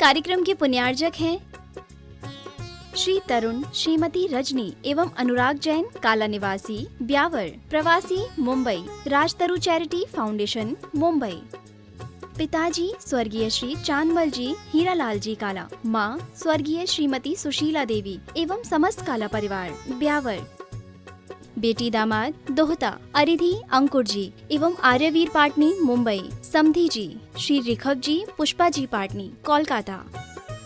कार्यक्रम के पुण्यार्जक हैं श्री तरुण, श्रीमती रजनी एवं अनुराग जैन, काला निवासी, ब्यावर, प्रवासी, मुंबई, राजतरु चैरिटी फाउंडेशन, मुंबई। पिताजी स्वर्गीय श्री चांदमल जी हीरालाल जी काला, माँ स्वर्गीय श्रीमती सुशीला देवी एवं समस्त काला परिवार, ब्यावर। बेटी दामाद दोहता अरिधि अंकुर जी एवं आर्यवीर पाटनी, मुंबई। समधी जी श्री रिखव जी, पुष्पा जी पाटनी, कोलकाता।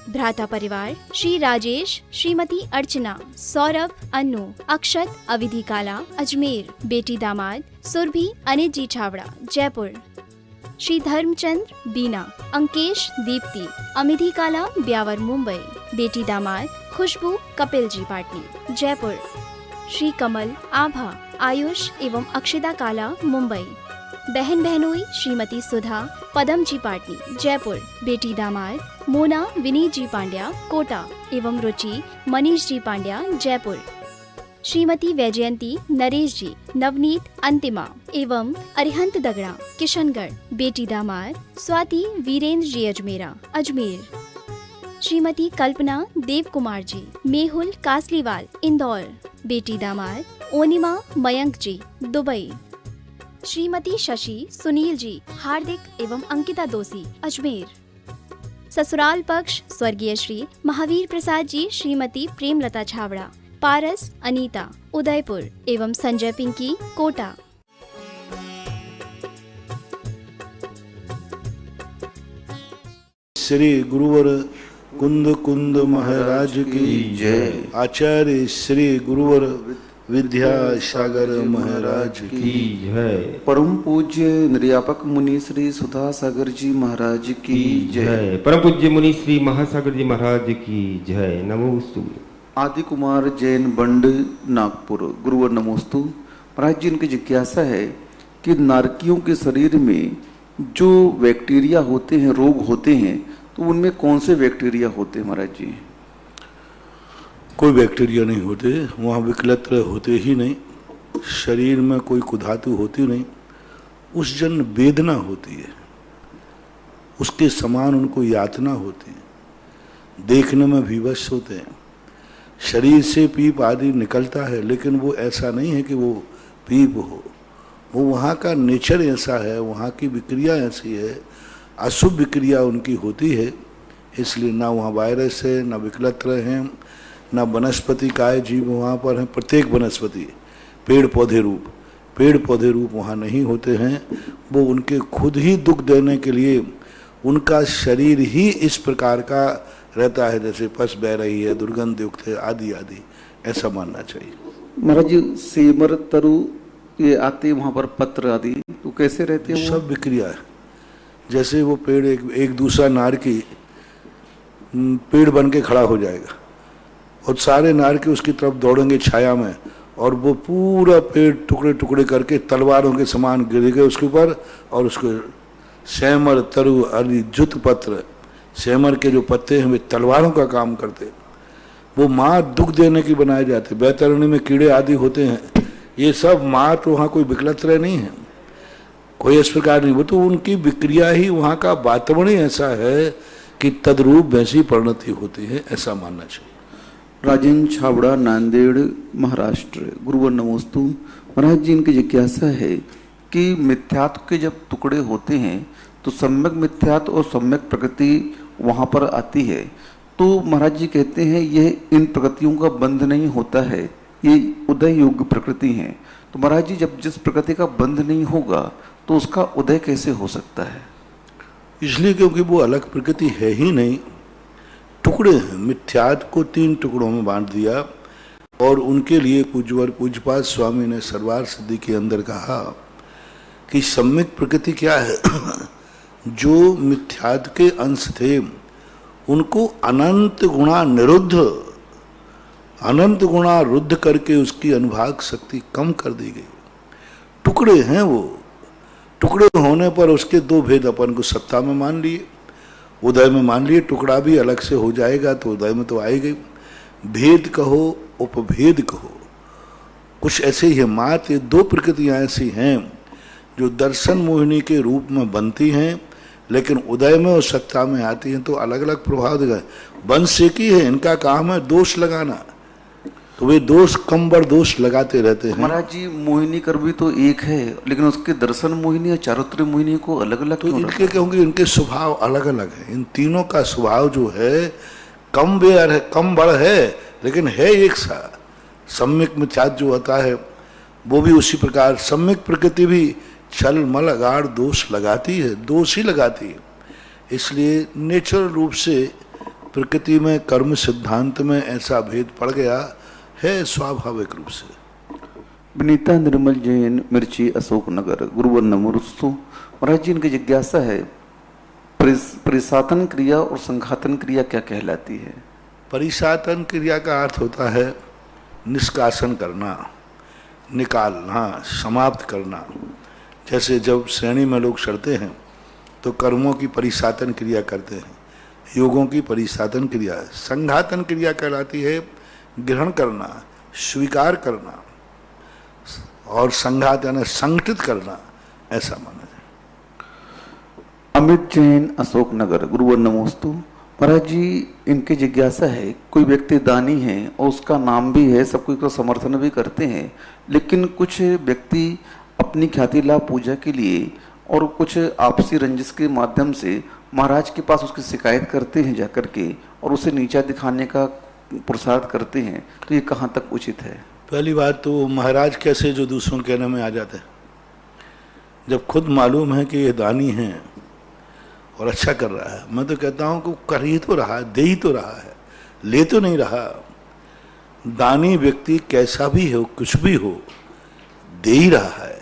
भ्राता परिवार श्री राजेश, श्रीमती अर्चना, सौरभ, अनु, अक्षत, अविधि काला, अजमेर। बेटी दामाद सुरभि अनित जी छावड़ा, जयपुर। श्री धर्मचंद्र, बीना, अंकेश, दीप्ति, अमिधि काला, ब्यावर, मुंबई। बेटी दामाद खुशबू, कपिल जी पाटनी, जयपुर। श्री कमल, आभा, आयुष एवं अक्षिता काला, मुंबई। बहन बहनोई श्रीमती सुधा, पदम जी पाटनी, जयपुर। बेटी दामाद मोना, विनीत जी पांड्या, कोटा एवं रुचि, मनीष जी पांड्या, जयपुर। श्रीमती वैजयंती, नरेश जी, नवनीत, अंतिमा एवं अरिहंत दगड़ा, किशनगढ़। बेटी दामाद स्वाति, वीरेंद्र जी अजमेरा, अजमेर। श्रीमती कल्पना, देव कुमार जी, मेहुल, कासलीवाल, इंदौर। बेटी दामाद ओनिमा, मयंक जी, दुबई। श्रीमती शशि, सुनील जी, हार्दिक एवं अंकिता दोषी, अजमेर। ससुराल पक्ष स्वर्गीय श्री महावीर प्रसाद जी, श्रीमती प्रेमलता छावड़ा, पारस, अनीता, उदयपुर एवं संजय पिंकी, कोटा। श्री गुरुवर कुंद कुंद महाराज की जय। आचार्य श्री गुरुवर विद्यासागर महाराज की जय। परम पूज्य निर्यापक मुनि श्री सुधा सागर जी महाराज की जय। परम पूज्य मुनि श्री महासागर जी महाराज की जय। नमोस्तु। आदि कुमार जैन बंड, नागपुर। गुरुवर नमोस्तु। महाराज जी, इनकी जिज्ञासा है कि नारकियों के शरीर में जो बैक्टीरिया होते हैं, रोग होते हैं, तो उनमें कौन से बैक्टीरिया होते हैं महाराज जी? कोई बैक्टीरिया नहीं होते, वहाँ विकलत्र होते ही नहीं, शरीर में कोई कुधातु होती नहीं, उस जन वेदना होती है, उसके समान उनको यातना होती है, देखने में विवश होते हैं, शरीर से पीप आदि निकलता है, लेकिन वो ऐसा नहीं है कि वो पीप हो, वो वहाँ का नेचर ऐसा है, वहाँ की विक्रिया ऐसी है, अशुभ विक्रिया उनकी होती है, इसलिए ना वहाँ वायरस है, ना विकलत्र हैं, ना वनस्पति काय जीव वहाँ पर हैं। प्रत्येक वनस्पति पेड़ पौधे रूप वहाँ नहीं होते हैं। वो उनके खुद ही दुख देने के लिए उनका शरीर ही इस प्रकार का रहता है, जैसे पस बह रही है, दुर्गंध युक्त है, आदि आदि, ऐसा मानना चाहिए। महाराज जी, सेमर, तरु ये आते वहाँ पर पत्र आदि, तो कैसे रहते हैं? सब विक्रिया है, जैसे वो पेड़ एक दूसरा नारकी पेड़ बन के खड़ा हो जाएगा और सारे नारकी उसकी तरफ दौड़ेंगे छाया में, और वो पूरा पेड़ टुकड़े टुकड़े करके तलवारों के समान गिर गए उसके ऊपर, और उसको सेमर, तरु, आदि जुत पत्र, सेमर के जो पत्ते हैं वे तलवारों का काम करते, वो माँ दुख देने की बनाए जाते। बैतरणी में कीड़े आदि होते हैं, ये सब माँ तो वहाँ कोई विकलत्र नहीं है, कोई इस प्रकार नहीं, वो तो उनकी विक्रिया ही वहाँ का वातावरण ही ऐसा है कि तद्रूप वैसी परिणति होती है, ऐसा मानना चाहिए। राजेंद्र छावड़ा, नांदेड़, महाराष्ट्र। गुरुवर नमोस्तु। महाराज जी, इनकी जिज्ञासा है कि मिथ्यात्व के जब टुकड़े होते हैं तो सम्यक मिथ्यात्व और सम्यक प्रकृति वहाँ पर आती है, तो महाराज जी कहते हैं यह इन प्रकृतियों का बंध नहीं होता है, ये उदय योग्य प्रकृति है। तो महाराज जी, जब जिस प्रकृति का बंध नहीं होगा तो उसका उदय कैसे हो सकता है? इसलिए क्योंकि वो अलग प्रकृति है ही नहीं, टुकड़े हैं। मिथ्यात्व को 3 टुकड़ों में बांट दिया, और उनके लिए पूज्यवर पूज्यपाद स्वामी ने सर्वार सिद्धि के अंदर कहा कि सम्यक प्रकृति क्या है? जो मिथ्यात्व के अंश थे उनको अनंत गुणा निरुद्ध, अनंत गुणा रुद्ध करके उसकी अनुभाग शक्ति कम कर दी गई। टुकड़े हैं वो, टुकड़े होने पर उसके 2 भेद अपन को सत्ता में मान लिए, उदय में मान लिए। टुकड़ा भी अलग से हो जाएगा तो उदय में तो आएगा। भेद कहो, उपभेद कहो, कुछ ऐसे ही है। मात्र 2 प्रकृतियां ऐसी हैं जो दर्शन मोहिनी के रूप में बनती हैं, लेकिन उदय में और सत्ता में आती हैं तो अलग अलग प्रभाव दिखाए। वंश एक ही है, इनका काम है दोष लगाना, तो वे दोष कम बड़ दोष लगाते रहते हैं। महाराज जी मोहिनी कर भी तो एक है, लेकिन उसके दर्शन मोहिनी और चारित्र मोहिनी को अलग अलग तो इनके क्योंकि इनके स्वभाव अलग अलग है। इन तीनों का स्वभाव जो है कम बेअर है, कम बड़ है, लेकिन है एक सा। सम्यक मिथ्यात्व जो होता है वो भी उसी प्रकार, सम्यक प्रकृति भी छल मल अगाड़ दोष लगाती है, दोष ही लगाती है। इसलिए नेचुरल रूप से प्रकृति में कर्म सिद्धांत में ऐसा भेद पड़ गया है स्वाभाविक रूप से। विनीता निर्मल जैन, मिर्ची, अशोकनगर। गुरुवर नमोस्तु। महाराज जी इनकी जिज्ञासा है, परिसातन क्रिया और संघातन क्रिया क्या कहलाती है? परिसातन क्रिया का अर्थ होता है निष्कासन करना, निकालना, समाप्त करना। जैसे जब श्रेणी में लोग चढ़ते हैं तो कर्मों की परिसातन क्रिया करते हैं, योगों की परिसातन क्रिया। संघातन क्रिया कहलाती है ग्रहण करना, स्वीकार करना, और संघात यानी संगठित करना, ऐसा माना जाए। अमित जैन, अशोकनगर। गुरुवर नमोस्तु। महाराज जी इनकी जिज्ञासा है, कोई व्यक्ति दानी है और उसका नाम भी है, सब कोई को समर्थन भी करते हैं, लेकिन कुछ व्यक्ति अपनी ख्याति लाभ पूजा के लिए और कुछ आपसी रंजिश के माध्यम से महाराज के पास उसकी शिकायत करते हैं जाकर के, और उसे नीचा दिखाने का पुरुषार्थ करते हैं, तो ये कहाँ तक उचित है? पहली बात तो महाराज कैसे जो दूसरों के कहने में आ जाते हैं, जब खुद मालूम है कि ये दानी है और अच्छा कर रहा है। मैं तो कहता हूँ कि कर ही तो रहा है, दे ही तो रहा है, ले तो नहीं रहा। दानी व्यक्ति कैसा भी हो, कुछ भी हो, दे ही रहा है।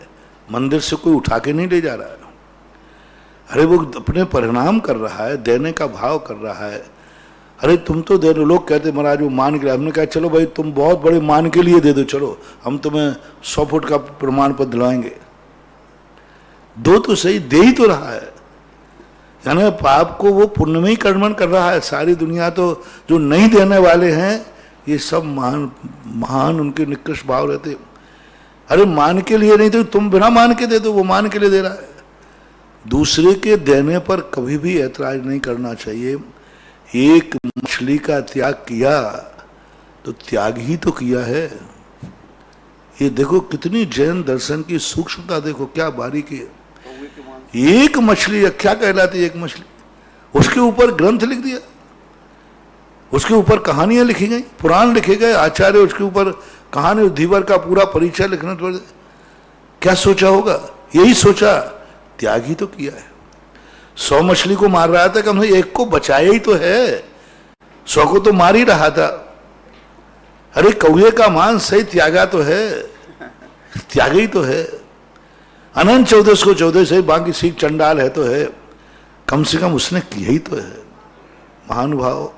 मंदिर से कोई उठा के नहीं ले जा रहा है। अरे वो अपने परिणाम कर रहा है, देने का भाव कर रहा है। अरे तुम तो दे दो। लोग कहते महाराज वो मान के, हमने कहा चलो भाई तुम बहुत बड़े मान के लिए दे दो, चलो हम तुम्हें 100 फुट का प्रमाण पत्र दिलवाएंगे। दो तो सही, दे ही तो रहा है। यानी पाप को वो पुण्य में ही कर्मण कर रहा है। सारी दुनिया तो जो नहीं देने वाले हैं ये सब महान महान उनके निकृष्ट भाव रहते। अरे मान के लिए नहीं तो तुम बिना मान के दे दो, वो मान के लिए दे रहा है। दूसरे के देने पर कभी भी ऐतराज नहीं करना चाहिए। एक मछली का त्याग किया तो त्याग ही तो किया है। ये देखो कितनी जैन दर्शन की सूक्ष्मता, देखो क्या बारीकी है। एक मछली क्या कहलाती है? एक मछली, उसके ऊपर ग्रंथ लिख दिया, उसके ऊपर कहानियां लिखी गई, पुराण लिखे गए, आचार्य उसके ऊपर कहानी धीवर का पूरा परिचय लिखना पड़। क्या सोचा होगा? यही सोचा, त्याग ही तो किया है। 100 मछली को मार रहा था, कम से एक को बचाया ही तो है, 100 को तो मार ही रहा था। अरे कौए का मांस सही त्यागा तो है, त्याग ही तो है। अनंत 14 को 14 से, बाकी सीख चंडाल है तो है, कम से कम उसने किया ही तो है। महानुभाव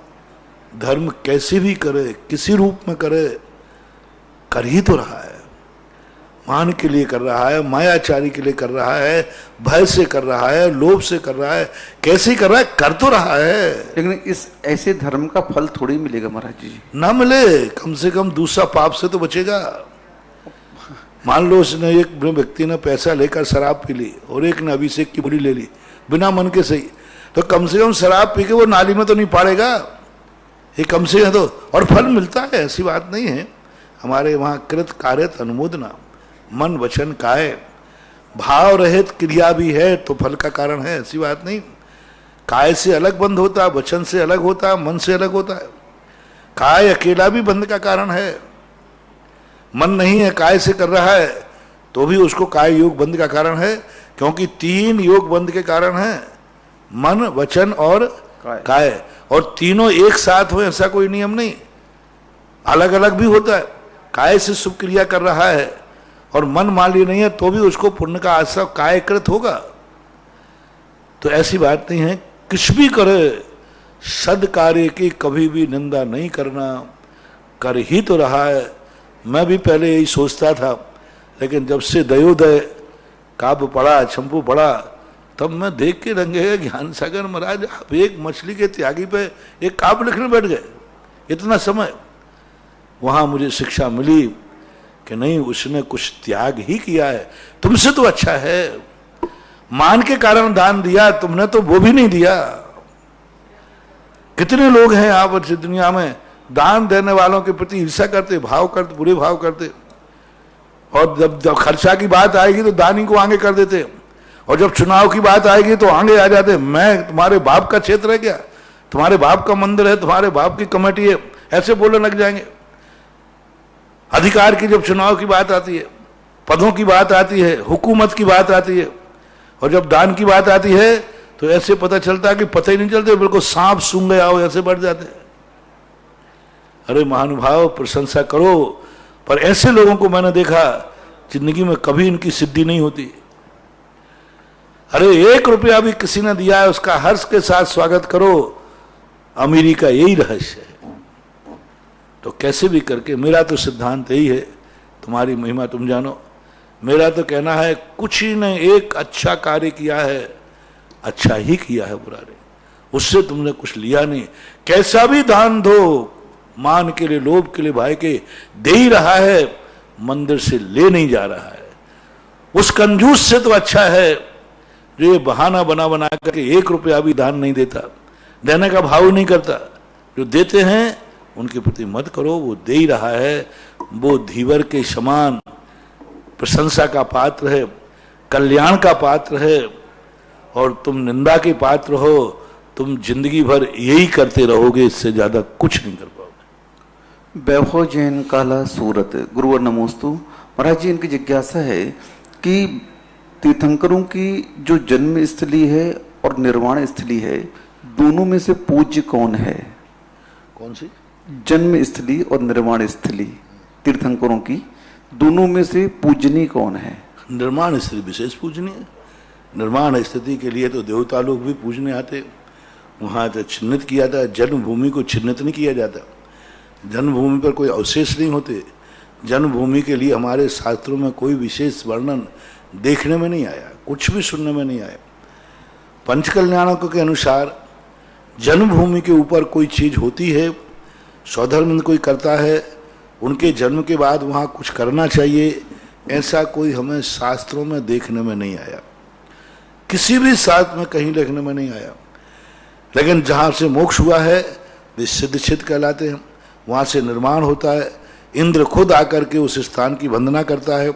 धर्म कैसे भी करे, किसी रूप में करे, कर ही तो रहा है। मान के लिए कर रहा है, मायाचारी के लिए कर रहा है, भय से कर रहा है, लोभ से कर रहा है, कैसे कर रहा है, कर तो रहा है। लेकिन इस ऐसे धर्म का फल थोड़ी मिलेगा महाराज जी। ना मिले, कम से कम दूसरा पाप से तो बचेगा। मान लो उसने, एक व्यक्ति ने पैसा लेकर शराब पी ली और एक ने अभिषेक की बुरी ले ली बिना मन के, सही, तो कम से कम शराब पी के वो नाली में तो नहीं पड़ेगा, ये कम से कम तो, और फल मिलता है, ऐसी बात नहीं है। हमारे वहाँ कृत कार्यत अनुमोदना, मन वचन काय, भाव रहित क्रिया भी है तो फल का कारण है, ऐसी बात नहीं। काय से अलग बंध होता है, वचन से अलग होता है, मन से अलग होता है। काय अकेला भी बंध का कारण है। मन नहीं है, काय से कर रहा है तो भी उसको काय योग बंध का कारण है, क्योंकि 3 योग बंध के कारण है, मन वचन और काय, और तीनों एक साथ हो ऐसा कोई नियम नहीं, अलग अलग भी होता है। काय से शुभ क्रिया कर रहा है और मन मान ली नहीं है तो भी उसको पुण्य का आश्रय कायकृत होगा। तो ऐसी बात नहीं है, कुछ भी करे सद कार्य की कभी भी निंदा नहीं करना, कर ही तो रहा है। मैं भी पहले यही सोचता था, लेकिन जब से दयोदय काव्य पढ़ा, चंपू पढ़ा, तब मैं देख के रंगे ज्ञान सागर महाराज आप एक मछली के त्यागी पे एक काव्य लिखने बैठ गए। इतना समय वहां मुझे शिक्षा मिली कि नहीं, उसने कुछ त्याग ही किया है, तुमसे तो अच्छा है। मान के कारण दान दिया, तुमने तो वो भी नहीं दिया। कितने लोग हैं आप दुनिया में दान देने वालों के प्रति ईर्ष्या करते, भाव करते, बुरे भाव करते, और जब खर्चा की बात आएगी तो दानी को आगे कर देते, और जब चुनाव की बात आएगी तो आगे आ जाते। मैं तुम्हारे बाप का क्षेत्र है क्या, तुम्हारे बाप का मंदिर है, तुम्हारे बाप की कमेटी है, ऐसे बोलने लग जाएंगे। अधिकार की जब चुनाव की बात आती है, पदों की बात आती है, हुकूमत की बात आती है, और जब दान की बात आती है तो ऐसे पता चलता है कि पता ही नहीं चलते, बिल्कुल सांप सूंघ गया हो ऐसे बढ़ जाते हैं। अरे महानुभाव, प्रशंसा करो। पर ऐसे लोगों को मैंने देखा जिंदगी में कभी इनकी सिद्धि नहीं होती। अरे 1 रुपया भी किसी ने दिया है उसका हर्ष के साथ स्वागत करो, अमीरी का यही रहस्य है। तो कैसे भी करके, मेरा तो सिद्धांत यही है, तुम्हारी महिमा तुम जानो, मेरा तो कहना है कुछ ही ने एक अच्छा कार्य किया है, अच्छा ही किया है, बुरा नहीं, उससे तुमने कुछ लिया नहीं। कैसा भी दान दो, मान के लिए, लोभ के लिए, भाई के दे ही रहा है, मंदिर से ले नहीं जा रहा है। उस कंजूस से तो अच्छा है जो ये बहाना बना बना करके 1 रुपया भी दान नहीं देता, देने का भाव नहीं करता। जो देते हैं उनके प्रति मत करो, वो दे ही रहा है, वो धीवर के समान प्रशंसा का पात्र है, कल्याण का पात्र है, और तुम निंदा के पात्र हो। तुम जिंदगी भर यही करते रहोगे, इससे ज्यादा कुछ नहीं कर पाओगे। वैभव जैन, काला सूरत, गुरुवर नमोस्तु। महाराज जी, इनकी जिज्ञासा है कि तीर्थंकरों की जो जन्म स्थली है और निर्वाण स्थली है, दोनों में से पूज्य कौन है? कौन सी? जन्म स्थली और निर्वाण स्थली तीर्थंकरों की, दोनों में से पूजनीय कौन है? निर्माण स्थिति विशेष पूजनीय। निर्माण स्थिति के लिए तो देवता लोग भी पूजने आते, वहां तो चिन्हित किया था। जन्मभूमि को चिन्हित नहीं किया जाता, जन्मभूमि पर कोई अवशेष नहीं होते। जन्मभूमि के लिए हमारे शास्त्रों में कोई विशेष वर्णन देखने में नहीं आया, कुछ भी सुनने में नहीं आया। पंचकल्याणकों के अनुसार जन्मभूमि के ऊपर कोई चीज होती है, स्वधर्म कोई करता है, उनके जन्म के बाद वहाँ कुछ करना चाहिए, ऐसा कोई हमें शास्त्रों में देखने में नहीं आया, किसी भी शास्त्र में कहीं देखने में नहीं आया। लेकिन जहाँ से मोक्ष हुआ है वे सिद्धचित कहलाते हैं, वहाँ से निर्माण होता है। इंद्र खुद आकर के उस स्थान की वंदना करता है,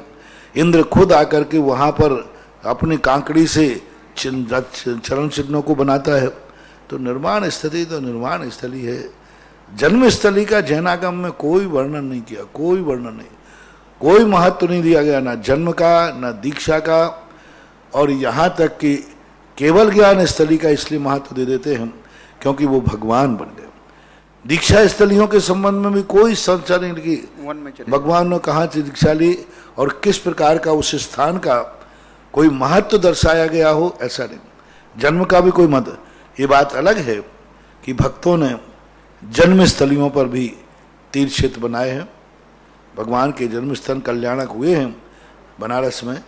इंद्र खुद आकर के वहाँ पर अपनी कांकड़ी से चरण चिन्हों को बनाता है। तो निर्माण स्थिति तो निर्माण स्थली है। जन्म स्थली का जैनागम में कोई वर्णन नहीं किया, कोई वर्णन नहीं, कोई महत्व नहीं दिया गया, ना जन्म का, ना दीक्षा का, और यहाँ तक कि केवल ज्ञान स्थली का इसलिए महत्व दे देते हैं क्योंकि वो भगवान बन गए। दीक्षा स्थलियों के संबंध में भी कोई चर्चा नहीं की, भगवान ने कहाँ से दीक्षा ली और किस प्रकार का उस स्थान का कोई महत्व दर्शाया गया हो, ऐसा नहीं। जन्म का भी कोई महत्व, ये बात अलग है कि भक्तों ने जन्म स्थलियों पर भी तीर्थ क्षेत्र बनाए हैं। भगवान के जन्म स्थल कल्याणक हुए हैं, बनारस में,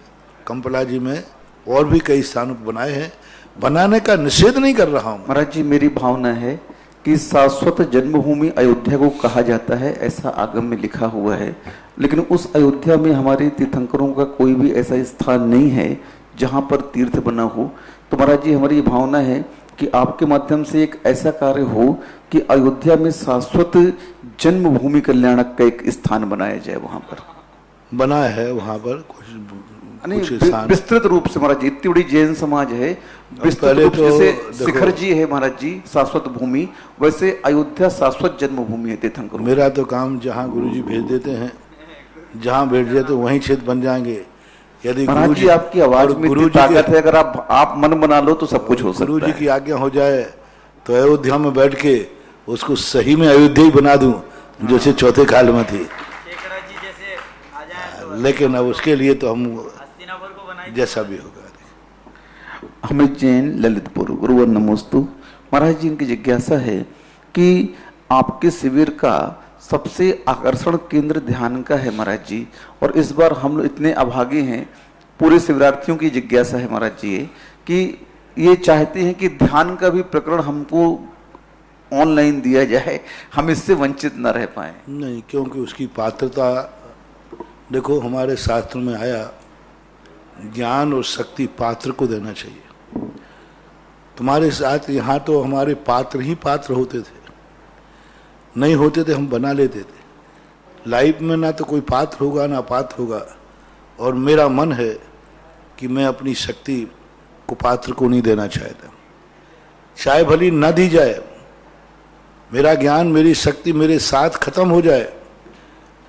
कंपला जी में, और भी कई स्थानों पर बनाए हैं। बनाने का निषेध नहीं कर रहा हूं। महाराज जी, मेरी भावना है कि शाश्वत जन्मभूमि अयोध्या को कहा जाता है, ऐसा आगम में लिखा हुआ है, लेकिन उस अयोध्या में हमारे तीर्थंकरों का कोई भी ऐसा स्थान नहीं है जहां पर तीर्थ बना हो। तो महाराज जी, हमारी ये भावना है कि आपके माध्यम से एक ऐसा कार्य हो कि अयोध्या में शाश्वत जन्मभूमि कल्याणक का एक स्थान बनाया जाए। वहां पर बनाया है, वहां पर कुछ विस्तृत रूप से महाराज जी, इतनी बड़ी जैन समाज है, विस्तृत रूप से, जैसे शिखर जी है महाराज जी शाश्वत भूमि, वैसे अयोध्या शाश्वत जन्मभूमि है तीर्थंकर। मेरा तो काम जहाँ गुरुजी भेज देते हैं, जहाँ बैठ जाए तो वहीं क्षेत्र बन जाएंगे। यदि महाराज जी, आपकी आवाज में इतनी ताकत है, अगर आप मन बना लो तो सब कुछ हो सकता है। गुरुजी की आज्ञा हो जाए तो अयोध्या में बैठ के उसको सही में अयोध्या ही बना दूं जैसे चौथे काल में थी। लेकिन अब उसके लिए तो हम जैसा भी होगा। हमें जैन ललितपुर, गुरुवर नमोस्तु। महाराज जी, इनकी जिज्ञासा है कि आपके शिविर का सबसे आकर्षण केंद्र ध्यान का है महाराज जी, और इस बार हम लोग इतने अभागे हैं, पूरे शिविरार्थियों की जिज्ञासा है महाराज जी कि ये चाहते हैं कि ध्यान का भी प्रकरण हमको ऑनलाइन दिया जाए, हम इससे वंचित न रह पाए। नहीं, क्योंकि उसकी पात्रता देखो, हमारे शास्त्र में आया ज्ञान और शक्ति पात्र को देना चाहिए। तुम्हारे साथ यहाँ तो हमारे पात्र ही पात्र होते थे, नहीं होते थे हम बना लेते थे। लाइफ में ना तो कोई पात्र होगा ना पात्र होगा, और मेरा मन है कि मैं अपनी शक्ति को पात्र को नहीं देना चाहता, चाहे भली न दी जाए, मेरा ज्ञान मेरी शक्ति मेरे साथ खत्म हो जाए,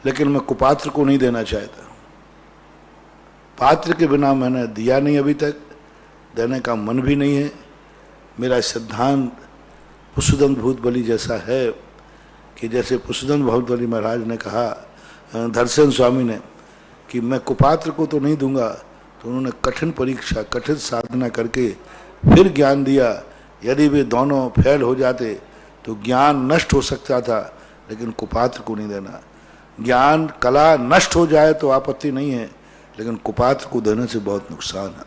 लेकिन मैं कुपात्र को नहीं देना चाहता। पात्र के बिना मैंने दिया नहीं अभी तक, देने का मन भी नहीं है। मेरा सिद्धांत पुष्पदंत भूत बलि जैसा है कि जैसे पुष्पदंत भूत बलि महाराज ने कहा, दर्शन स्वामी ने, कि मैं कुपात्र को तो नहीं दूंगा, तो उन्होंने कठिन परीक्षा कठिन साधना करके फिर ज्ञान दिया। यदि वे दोनों फेल हो जाते तो ज्ञान नष्ट हो सकता था, लेकिन कुपात्र को नहीं देना। ज्ञान कला नष्ट हो जाए तो आपत्ति नहीं है, लेकिन कुपात्र को देने से बहुत नुकसान है।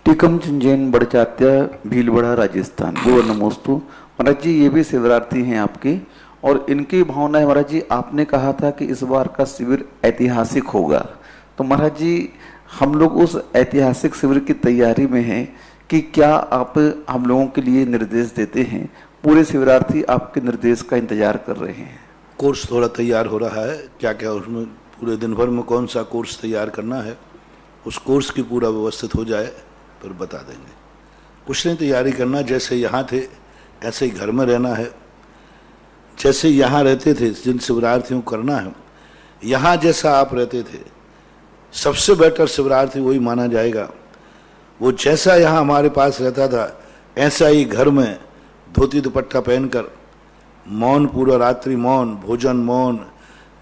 टीकम जैन बड़चात्या भीलवाड़ा राजस्थान। गुरु नमोस्तु महाराज जी, ये भी शिवरार्थी हैं आपके, और इनकी भावना है महाराज जी, आपने कहा था कि इस बार का शिविर ऐतिहासिक होगा, तो महाराज जी हम लोग उस ऐतिहासिक शिविर की तैयारी में हैं कि क्या आप हम लोगों के लिए निर्देश देते हैं? पूरे शिविरार्थी आपके निर्देश का इंतजार कर रहे हैं। कोर्स थोड़ा तैयार हो रहा है, क्या क्या उसमें पूरे दिन भर में कौन सा कोर्स तैयार करना है, उस कोर्स की पूरा व्यवस्थित हो जाए फिर बता देंगे। कुछ नहीं तैयारी करना, जैसे यहाँ थे ऐसे ही घर में रहना है, जैसे यहाँ रहते थे जिन शिविरार्थियों को करना है, यहाँ जैसा आप रहते थे सबसे बेटर शिविरार्थी वही माना जाएगा। वो जैसा यहाँ हमारे पास रहता था ऐसा ही घर में धोती दुपट्टा पहनकर मौन, पूरा रात्रि मौन, भोजन मौन,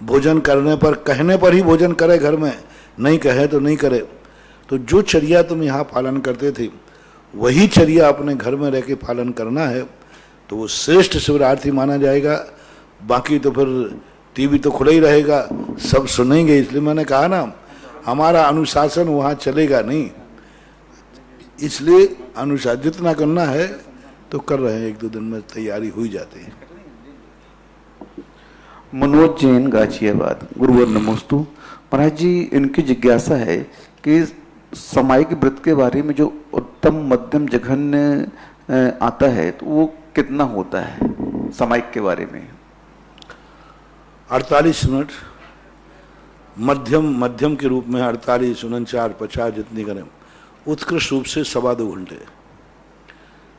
भोजन करने पर कहने पर ही भोजन करे, घर में नहीं कहे तो नहीं करे। तो जो चर्या तुम यहाँ पालन करते थे वही चर्या अपने घर में रह के पालन करना है, तो वो श्रेष्ठ शिविरार्थी माना जाएगा। बाकी तो फिर टीवी तो खुला ही रहेगा, सब सुनेंगे। इसलिए मैंने कहा ना, हमारा अनुशासन वहाँ चलेगा नहीं, इसलिए अनुशासन जितना करना है तो कर रहे हैं, एक दो दिन में तैयारी हो ही जाती है। मनोज जैन गाजियाबाद। गुरुवर नमोस्तु महाराज जी, इनकी जिज्ञासा है कि सामायिक व्रत के बारे में जो उत्तम मध्यम जघन्य आता है तो वो कितना होता है सामायिक के बारे में? 48 मिनट मध्यम के रूप में 48, 49, 50 जितनी करें, उत्कृष्ट रूप से 2.25 घंटे,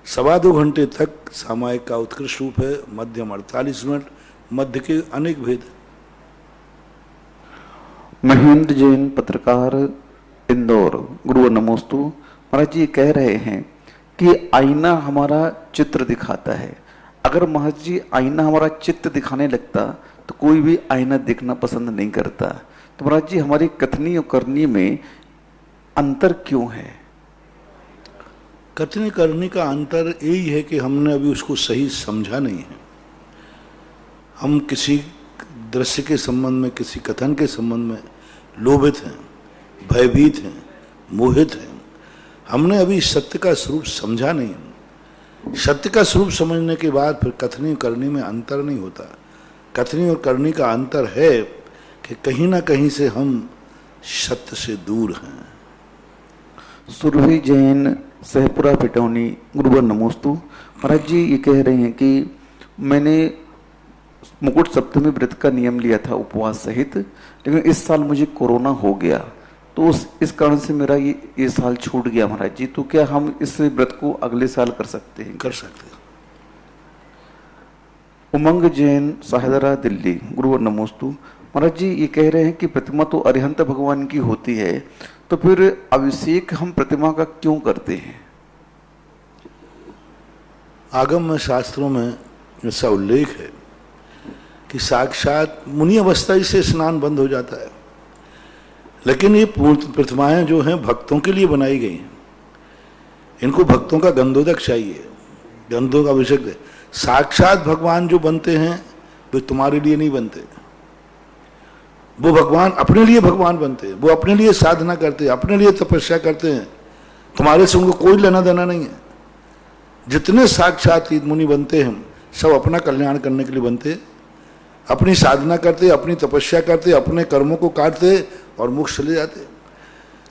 2.25 घंटे तक सामायिक का उत्कृष्ट रूप है। मध्यम 48 मिनट, मध्य के अनेक भेद। महेंद्र जैन पत्रकार इंदौर। गुरु नमोस्तु महाराज जी, कह रहे हैं कि आईना हमारा चित्र दिखाता है। अगर महाराज जी आईना हमारा चित्र दिखाने लगता तो कोई भी आईना देखना पसंद नहीं करता, तो महाराज जी हमारी कथनी और करनी में अंतर क्यों है? कथनी करनी का अंतर यही है कि हमने अभी उसको सही समझा नहीं है। हम किसी दृश्य के संबंध में, किसी कथन के संबंध में लोभित हैं, भयभीत हैं, मोहित हैं। हमने अभी सत्य का स्वरूप समझा नहीं। सत्य का स्वरूप समझने के बाद फिर कथनी और करनी में अंतर नहीं होता। कथनी और करनी का अंतर है कि कहीं ना कहीं से हम सत्य से दूर हैं। सुरभि जैन सहपुरा पिटौनी। गुरुवर नमोस्तु महाराज जी, ये कह रहे हैं कि मैंने मुकुट सप्तमी व्रत का नियम लिया था उपवास सहित, लेकिन इस साल मुझे कोरोना हो गया, तो इस कारण से मेरा ये साल छूट गया महाराज जी, तो क्या हम इस व्रत को अगले साल कर सकते हैं? कर सकते हैं। उमंग जैन साहेदरा दिल्ली। गुरुवर नमोस्तु महाराज जी, ये कह रहे हैं कि प्रतिमा तो अरिहंत भगवान की होती है, तो फिर अभिषेक हम प्रतिमा का क्यों करते हैं? आगम में, शास्त्रों में ऐसा उल्लेख है कि साक्षात मुनि अवस्था ही से स्नान बंद हो जाता है, लेकिन ये प्रतिमाएं जो हैं भक्तों के लिए बनाई गई हैं। इनको भक्तों का गंधोदक चाहिए, गंधों का अभिषेक है। साक्षात भगवान जो बनते हैं वे तुम्हारे लिए नहीं बनते, वो भगवान अपने लिए भगवान बनते हैं, वो अपने लिए साधना करते हैं, अपने लिए तपस्या करते हैं, तुम्हारे से उनको कोई लेना देना नहीं है। जितने साक्षात मुनि बनते हैं सब अपना कल्याण करने के लिए बनते हैं। अपनी साधना करते, अपनी तपस्या करते, अपने कर्मों को काटते और मोक्ष चले जाते।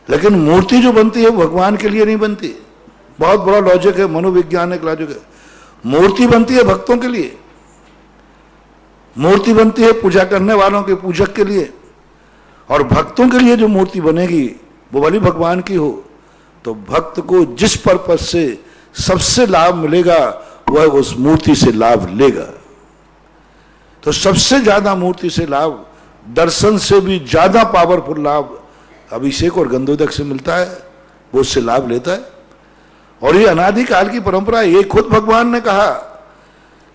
लेकिन मूर्ति जो बनती है भगवान के लिए नहीं बनती। बहुत बड़ा लॉजिक है, मनोवैज्ञानिक लॉजिक है। मूर्ति बनती है भक्तों के लिए, मूर्ति बनती है पूजा करने वालों के, पूजक के लिए। और भक्तों के लिए जो मूर्ति बनेगी वो भली भगवान की हो, तो भक्त को जिस पर्पज से सबसे लाभ मिलेगा वह उस मूर्ति से लाभ लेगा। तो सबसे ज्यादा मूर्ति से लाभ, दर्शन से भी ज्यादा पावरफुल लाभ अभिषेक और गंधोदक से मिलता है, वो उससे लाभ लेता है। और ये अनादिकाल की परंपरा है। ये खुद भगवान ने कहा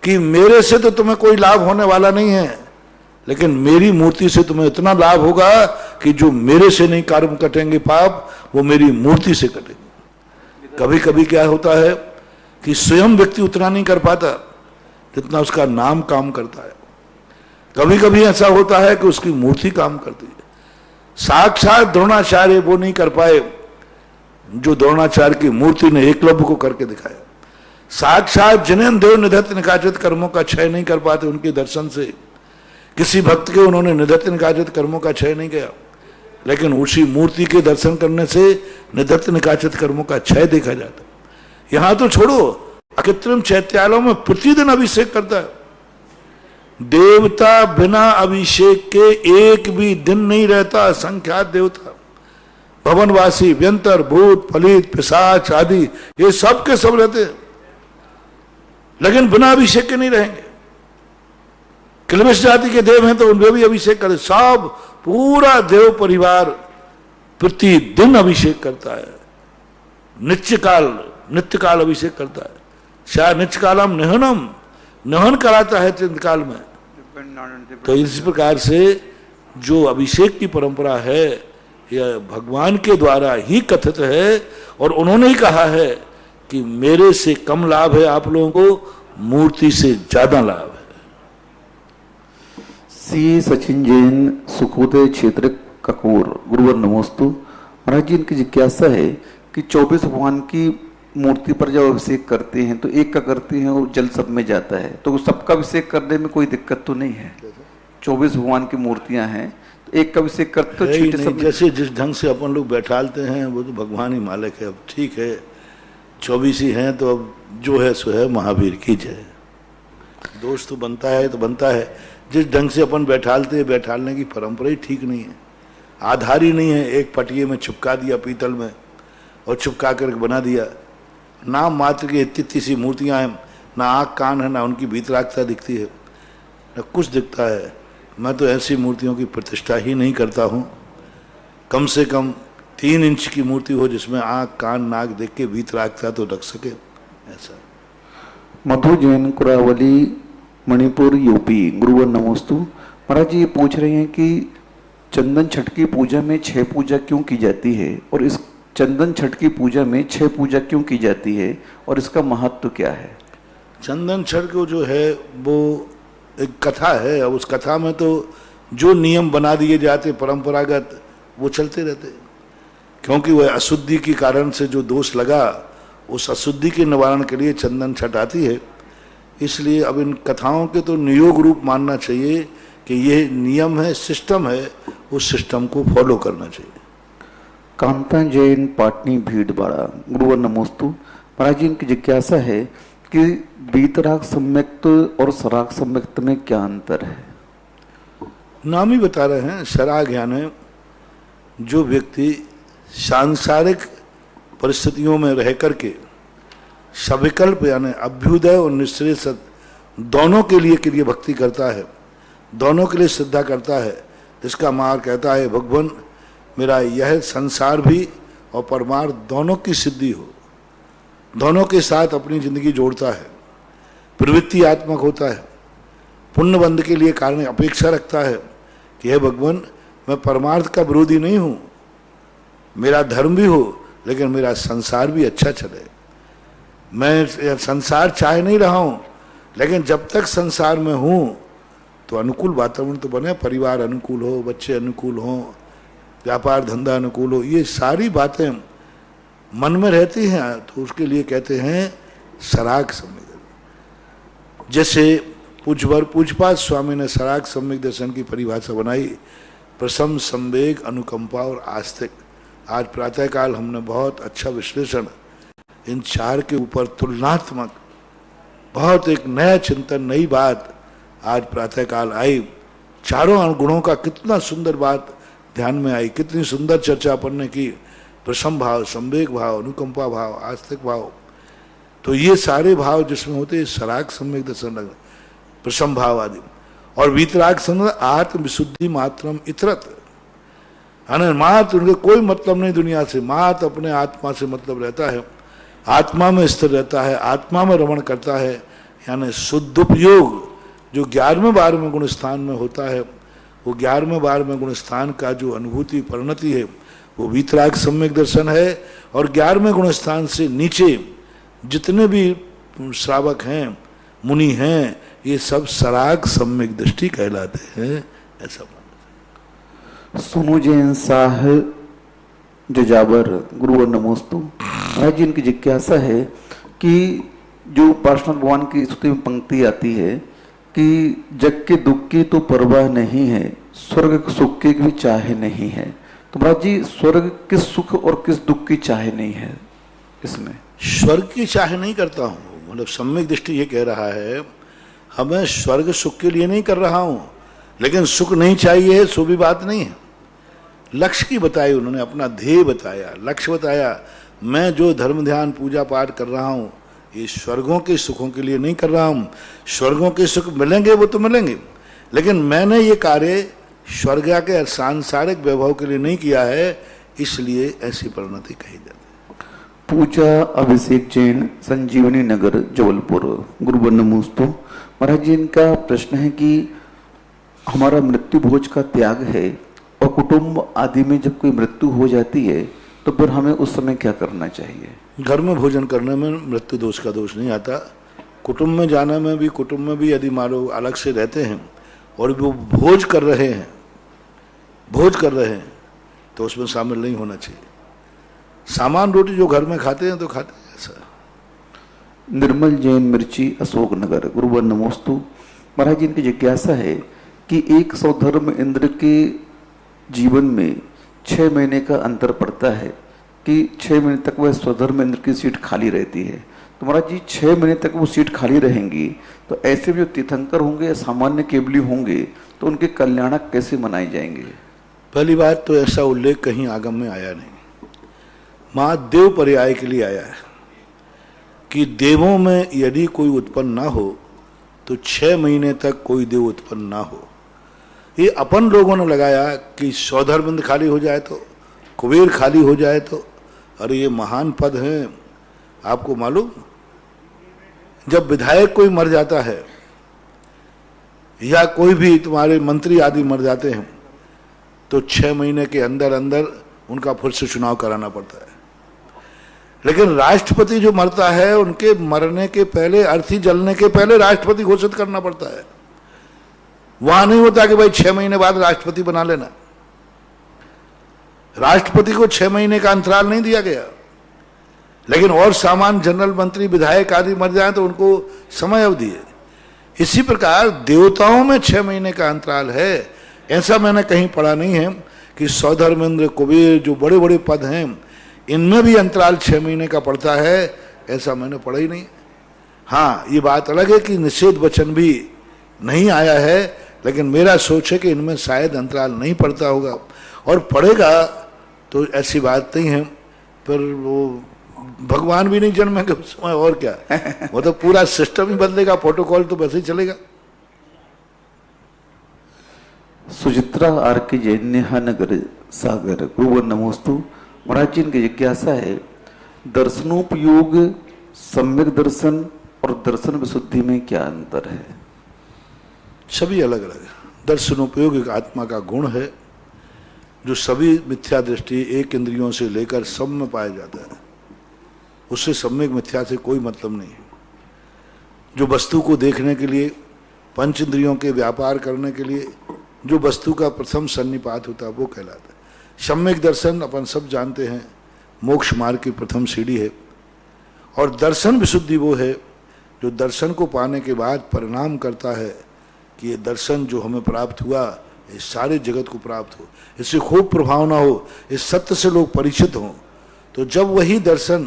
कि मेरे से तो तुम्हें कोई लाभ होने वाला नहीं है, लेकिन मेरी मूर्ति से तुम्हें इतना लाभ होगा कि जो मेरे से नहीं कर्म कटेंगे पाप, वो मेरी मूर्ति से कटेंगे। कभी कभी क्या होता है कि स्वयं व्यक्ति उतना नहीं कर पाता जितना उसका नाम काम करता है। कभी कभी ऐसा होता है कि उसकी मूर्ति काम करती है। साक्षात द्रोणाचार्य वो नहीं कर पाए जो द्रोणाचार्य की मूर्ति ने एकलव्य को करके दिखाया। साक्षात जिनेन्द्र देव निधत्त निकाचित कर्मों का क्षय नहीं कर पाते, उनके दर्शन से किसी भक्त के उन्होंने निधत्त निकाचित कर्मों का क्षय नहीं किया, लेकिन उसी मूर्ति के दर्शन करने से निधत्त निकाचित कर्मों का क्षय देखा जाता। यहां तो छोड़ो, कृत्रिम चैत्यालयों में प्रतिदिन अभिषेक करता है। देवता बिना अभिषेक के एक भी दिन नहीं रहता। असंख्यात देवता, भवनवासी, व्यंतर, भूत, फलित, पिशाच आदि, ये सब के सब रहते हैं, लेकिन बिना अभिषेक के नहीं रहेंगे। क्लिमिश जाति के देव हैं तो उनमें भी अभिषेक करे। सब पूरा देव परिवार प्रतिदिन अभिषेक करता है। नित्य काल अभिषेक करता है। शायद नित्य कालम निहनम, निहन कराता है चिंतकाल में। तो इस प्रकार से जो अभिषेक की परंपरा है यह भगवान के द्वारा ही कथित है, और उन्होंने ही कहा है कि मेरे से कम लाभ है आप लोगों को, मूर्ति से ज्यादा लाभ है। सी सचिन जैन, सुखोदय क्षेत्र ककोर, गुरुवर नमोस्तु। महाराज जी, इनकी जिज्ञासा है कि 24 भगवान की मूर्ति पर जब अभिषेक करते हैं तो एक का करते हैं और जल सब में जाता है, तो सबका अभिषेक करने में कोई दिक्कत तो नहीं है? 24 भगवान की मूर्तियां हैं तो एक का अभिषेक करते तो छींटे सब। जैसे जिस ढंग से अपन लोग बैठालते हैं वो तो भगवान ही मालिक है। अब ठीक है 24 ही हैं तो अब जो है सो है, महावीर की जय। दोष तो बनता है तो बनता है। जिस ढंग से अपन बैठालने की परंपरा ही ठीक नहीं है, आधार ही नहीं है। एक पटिये में चिपका दिया पीतल में और चिपका कर बना दिया। नाम मात्र की इतनी सी मूर्तियां हैं, ना आँख कान है, ना उनकी भीतरागता दिखती है, ना कुछ दिखता है। मैं तो ऐसी मूर्तियों की प्रतिष्ठा ही नहीं करता हूँ। कम से कम 3 इंच की मूर्ति हो जिसमें आँख कान नाक देख के भीतरागता तो रख सके, ऐसा। मधु जैन, कुरावली, मणिपुर, यूपी, गुरुवर नमोस्तु। महाराज जी ये पूछ रहे हैं कि चंदन छठ की पूजा में 6 पूजा क्यों की जाती है, और इस चंदन छठ की पूजा में 6 पूजा क्यों की जाती है, और इसका महत्व क्या है? चंदन छठ को जो है वो एक कथा है। अब उस कथा में तो जो नियम बना दिए जाते परंपरागत वो चलते रहते, क्योंकि वह अशुद्धि के कारण से जो दोष लगा उस अशुद्धि के निवारण के लिए चंदन छठ आती है। इसलिए अब इन कथाओं के तो नियोग रूप मानना चाहिए कि ये नियम है, सिस्टम है, उस सिस्टम को फॉलो करना चाहिए। कांता जैन, पाटनी, भीड़बाड़ा, गुरुवर नमोस्तु। महाराज जी इनकी जिज्ञासा है कि वीतराग सम्यक्त और सराग सम्यक्त में क्या अंतर है? नाम ही बता रहे हैं। सराग यानी जो व्यक्ति सांसारिक परिस्थितियों में रह करके सविकल्प यानी अभ्युदय और निःश्रेयस दोनों के लिए भक्ति करता है, दोनों के लिए श्रद्धा करता है, जिसका मार कहता है भगवान मेरा यह संसार भी और परमार्थ दोनों की सिद्धि हो, दोनों के साथ अपनी जिंदगी जोड़ता है, प्रवृत्ति आत्मक होता है, पुण्य बंध के लिए कारण अपेक्षा रखता है कि हे भगवान मैं परमार्थ का विरोधी नहीं हूँ, मेरा धर्म भी हो लेकिन मेरा संसार भी अच्छा चले। मैं संसार चाह नहीं रहा हूँ, लेकिन जब तक संसार में हूँ तो अनुकूल वातावरण तो बने, परिवार अनुकूल हो, बच्चे अनुकूल हों, व्यापार धंधा अनुकूल हो, ये सारी बातें मन में रहती हैं। तो उसके लिए कहते हैं सराग सम्मेलन। जैसे पूजपाद स्वामी ने सराग सम्यक दर्शन की परिभाषा बनाई, प्रसम, संवेग, अनुकंपा और आस्तिक। आज प्रातःकाल हमने बहुत अच्छा विश्लेषण इन चार के ऊपर तुलनात्मक बहुत एक नया चिंतन, नई बात आज प्रातःकाल आई। चारों गुणों का कितना सुंदर बात ध्यान में आई, कितनी सुंदर चर्चा अपन ने की। प्रसम भाव, संवेग भाव, अनुकंपा भाव, आस्तिक भाव, तो ये सारे भाव जिसमें होते सराग सम्यक दर्शन लग, प्रसम भाव आदि। और वीतराग संग आत्म विशुद्धि मात्रम इतरत, मात्र उनके कोई मतलब नहीं दुनिया से, मात्र अपने आत्मा से मतलब रहता है, आत्मा में स्थिर रहता है, आत्मा में रमण करता है। यानी शुद्धोपयोग जो 11वें 12वें गुण स्थान में होता है, वो 11वें 12वें गुण स्थान का जो अनुभूति परिणति है वो वीतराग सम्यक दर्शन है। और 11वें गुण स्थान से नीचे जितने भी श्रावक हैं, मुनि हैं, ये सब सराग सम्यक दृष्टि कहलाते हैं। ऐसा सुनो जैन साह जजाबर गुरुवर नमोस्तु। महाराज जी, इनकी जिज्ञासा है कि जो पार्श्वनाथ भगवान की स्तुति में पंक्ति आती है कि जग के दुख की तो परवाह नहीं है, स्वर्ग सुख की भी चाहे नहीं है। तो महाराज जी, स्वर्ग किस सुख और किस दुख की चाहे नहीं है? इसमें स्वर्ग की चाहे नहीं करता हूँ, मतलब सम्यक दृष्टि ये कह रहा है हमें स्वर्ग सुख के लिए नहीं कर रहा हूँ, लेकिन सुख नहीं चाहिए सो भी बात नहीं है। लक्ष्य की बताई उन्होंने, अपना ध्येय बताया, लक्ष्य बताया। मैं जो धर्म ध्यान पूजा पाठ कर रहा हूँ ये स्वर्गों के सुखों के लिए नहीं कर रहा हूँ। स्वर्गों के सुख मिलेंगे वो तो मिलेंगे, लेकिन मैंने ये कार्य स्वर्ग के सांसारिक वैभव के लिए नहीं किया है, इसलिए ऐसी परिणति कही जाती है। पूजा अभिषेक जैन, संजीवनी नगर, जबलपुर। गुरुवर नमोस्तु। महाराज जी, इनका प्रश्न है कि हमारा मृत्यु भोज का त्याग है और कुटुंब आदि में जब कोई मृत्यु हो जाती है तो फिर हमें उस समय क्या करना चाहिए? घर में भोजन करने में मृत्यु दोष का दोष नहीं आता। कुटुंब में जाने में भी, कुटुंब में भी यदि मान लो अलग से रहते हैं और वो भोज कर रहे हैं तो उसमें शामिल नहीं होना चाहिए। सामान रोटी जो घर में खाते हैं तो खाते हैं। ऐसा निर्मल जैन, मिर्ची, अशोक नगर। गुरुवर नमोस्तु। महाराज जी, इनकी जिज्ञासा है कि एक सौधर्म इंद्र के जीवन में 6 महीने का अंतर पड़ता है कि 6 महीने तक वह स्वधर्म इंद्र की सीट खाली रहती है। तो महाराज जी, 6 महीने तक वो सीट खाली रहेंगी तो ऐसे जो तीर्थंकर होंगे या सामान्य केवली होंगे तो उनके कल्याणक कैसे मनाए जाएंगे? पहली बात तो ऐसा उल्लेख कहीं आगम में आया नहीं, मां देव पर्याय के लिए आया है कि देवों में यदि कोई उत्पन्न ना हो तो 6 महीने तक कोई देव उत्पन्न ना हो। ये अपन लोगों ने लगाया कि सौधर्मंद खाली हो जाए तो, कुबेर खाली हो जाए तो, अरे ये महान पद हैं। आपको मालूम, जब विधायक कोई मर जाता है या कोई भी तुम्हारे मंत्री आदि मर जाते हैं तो 6 महीने के अंदर अंदर उनका फिर से चुनाव कराना पड़ता है। लेकिन राष्ट्रपति जो मरता है उनके मरने के पहले, अर्थी जलने के पहले राष्ट्रपति घोषित करना पड़ता है। वहां नहीं होता कि भाई 6 महीने बाद राष्ट्रपति बना लेना। राष्ट्रपति को 6 महीने का अंतराल नहीं दिया गया, लेकिन और सामान्य जनरल, मंत्री, विधायक आदि मर जाए तो उनको समय अवधि है। इसी प्रकार देवताओं में 6 महीने का अंतराल है। ऐसा मैंने कहीं पढ़ा नहीं है कि सौधर्मेंद्र, कुबेर जो बड़े बड़े पद हैं इनमें भी अंतराल 6 महीने का पड़ता है, ऐसा मैंने पढ़ा ही नहीं। हाँ, ये बात अलग है कि निषेध वचन भी नहीं आया है, लेकिन मेरा सोच है कि इनमें शायद अंतराल नहीं पड़ता होगा, और पड़ेगा तो ऐसी बात नहीं है। पर वो भगवान भी नहीं जन्मेंगे उस समय, और क्या वो तो पूरा सिस्टम ही बदलेगा, प्रोटोकॉल तो वैसे ही चलेगा। सुचित्रा आर के जैन, नेहा नगर, सागर। गुरुवर नमोस्तु। महाराज जी, इनकी जिज्ञासा है दर्शनोपयोग, सम्यक दर्शन और दर्शन विशुद्धि में क्या अंतर है? सभी अलग अलग है। दर्शनोपयोग एक आत्मा का गुण है जो सभी मिथ्या दृष्टि एक इंद्रियों से लेकर सब में पाया जाता है। उससे सम्यक मिथ्या से कोई मतलब नहीं है। जो वस्तु को देखने के लिए, पंच इंद्रियों के व्यापार करने के लिए जो वस्तु का प्रथम सन्निपात होता है वो कहलाता है सम्यक दर्शन। अपन सब जानते हैं मोक्ष मार्ग की प्रथम सीढ़ी है। और दर्शन विशुद्धि वो है जो दर्शन को पाने के बाद परिणाम करता है कि ये दर्शन जो हमें प्राप्त हुआ इस सारे जगत को प्राप्त हो, इससे खूब प्रभावना हो, इस सत्य से लोग परिचित हों, तो जब वही दर्शन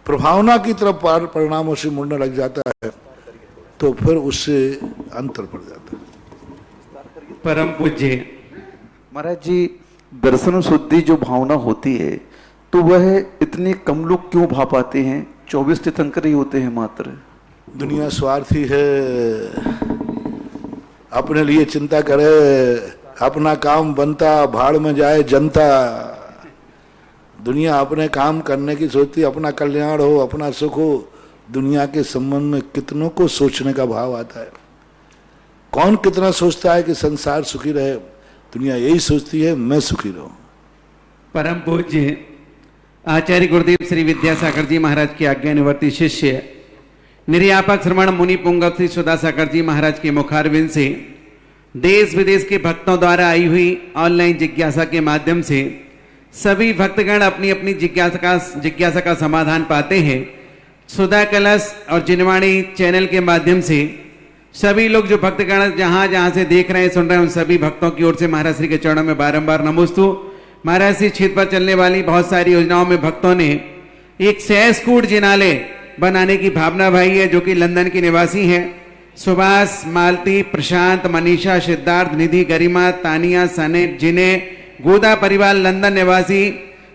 प्रभावना की तरफ परिणामों से मुड़ने लग जाता है तो फिर उससे अंतर पड़ जाता है। परम पूज्य महाराज जी, दर्शन शुद्धि जो भावना होती है तो वह इतने कम लोग क्यों भा पाते हैं? 24 तीर्थंकर ही होते हैं मात्र। दुनिया स्वार्थी है, अपने लिए चिंता करे, अपना काम बनता भाड़ में जाए जनता। दुनिया अपने काम करने की सोचती, अपना कल्याण हो, अपना सुख हो। दुनिया के संबंध में कितनों को सोचने का भाव आता है। कौन कितना सोचता है कि संसार सुखी रहे? दुनिया यही सोचती है मैं सुखी रहूं। परम पूज्य आचार्य गुरुदेव श्री विद्यासागर जी महाराज की आज्ञानुवर्ती शिष्य निर्यापक श्रवण मुनि पुंगव श्री सुधासागर जी महाराज के मुखारविंद से देश विदेश के भक्तों द्वारा आई हुई ऑनलाइन जिज्ञासा के माध्यम से सभी भक्तगण अपनी अपनी जिज्ञासा का समाधान पाते हैं। सुधा कलश और जिनवाणी चैनल के माध्यम से सभी लोग जो भक्तगण जहां जहां से देख रहे हैं, सुन रहे हैं, उन सभी भक्तों की ओर से महाराज श्री के चरणों में बारंबार नमोस्तु। महाराज श्री क्षेत्र पर चलने वाली बहुत सारी योजनाओं में भक्तों ने एक सहस्कूट जिनालय बनाने की भावना भाई है, जो कि लंदन के निवासी हैं। सुभाष, मालती, प्रशांत, मनीषा, सिद्धार्थ, निधि, गरिमा, तानिया, सने, जिने, गोदा परिवार लंदन निवासी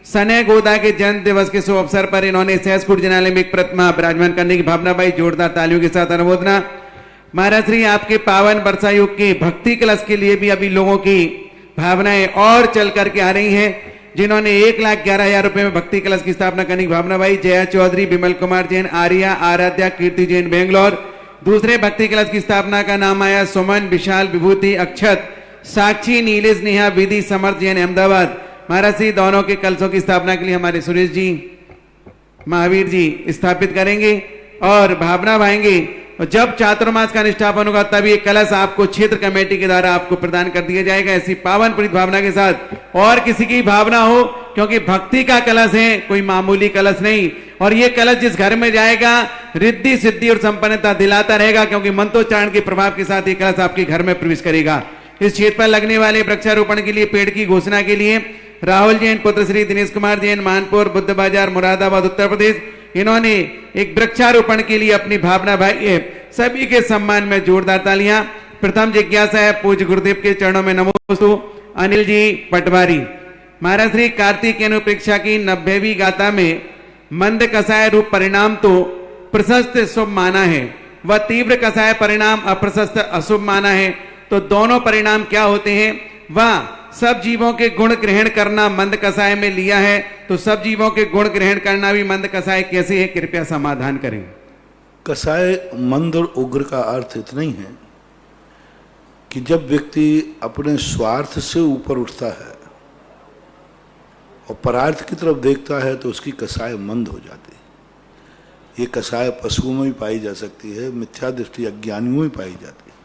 सने गोदा के जन्म दिवस के शुभ अवसर पर इन्होंने सहस्कूट जिनालय में एक प्रतिमा विराजमान करने की भावना भाई। जोरदार तालियों के साथ अनुमोदना। महाराज श्री आपके पावन वर्षा युग के भक्ति कलश के लिए भी अभी लोगों की भावनाएं और चल करके आ रही हैं, जिन्होंने 1,11,000 रुपए में भक्ति कलश की स्थापना करने की भावना भाई। जया चौधरी, विमल कुमार जैन, आर्या, आराध्या, कीर्ति जैन बेंगलोर। दूसरे भक्ति कलश की स्थापना का नाम आया सुमन, विशाल, विभूति, अक्षत, साक्षी, नीलेश, नेहा, विधि, समर्थ जैन अहमदाबाद। महाराज श्री दोनों के कलशों की स्थापना के लिए हमारे सुरेश जी, महावीर जी स्थापित करेंगे और भावना भाएंगे। और जब चातुर्मास का निष्ठापन होगा तब ये कलश आपको क्षेत्र कमेटी के द्वारा आपको प्रदान कर दिया जाएगा, ऐसी पावन प्रीत भावना के साथ। और किसी की भावना हो, क्योंकि भक्ति का कलश है, कोई मामूली कलश नहीं। और ये कलश जिस घर में जाएगा रिद्धि सिद्धि और संपन्नता दिलाता रहेगा, क्योंकि मंत्रोच्चारण के प्रभाव के साथ ये कलश आपके घर में प्रवेश करेगा। इस क्षेत्र पर लगने वाले वृक्षारोपण के लिए पेड़ की घोषणा के लिए राहुल जैन, पुत्र श्री दिनेश कुमार जैन, मानपुर, बुद्ध बाजार, मुरादाबाद, उत्तर प्रदेश, इन्होंने एक वृक्षारोपण के लिए अपनी भावना भाई है। सभी के सम्मान में जोरदार तालियां। प्रथम जिज्ञासा है पूज्य गुरुदेव के चरणों में नमोस्तु। अनिल जी पटवारी। महाराज श्री कार्तिक अनुप्रेक्षा की 90वीं गाथा में मंद कसाय रूप परिणाम तो प्रशस्त शुभ माना है, वह तीव्र कसाय परिणाम अप्रशस्त अशुभ माना है। तो दोनों परिणाम क्या होते हैं? वह सब जीवों के गुण ग्रहण करना मंद कसाय में लिया है, तो सब जीवों के गुण ग्रहण करना भी मंद कसाय कैसे है, कृपया समाधान करें। कसाय मंद और उग्र का अर्थ इतना ही है कि जब व्यक्ति अपने स्वार्थ से ऊपर उठता है और परार्थ की तरफ देखता है तो उसकी कसाय मंद हो जाती है। ये कसाय पशुओं में भी पाई जा सकती है, मिथ्या दृष्टि अज्ञानियों में पाई जाती है।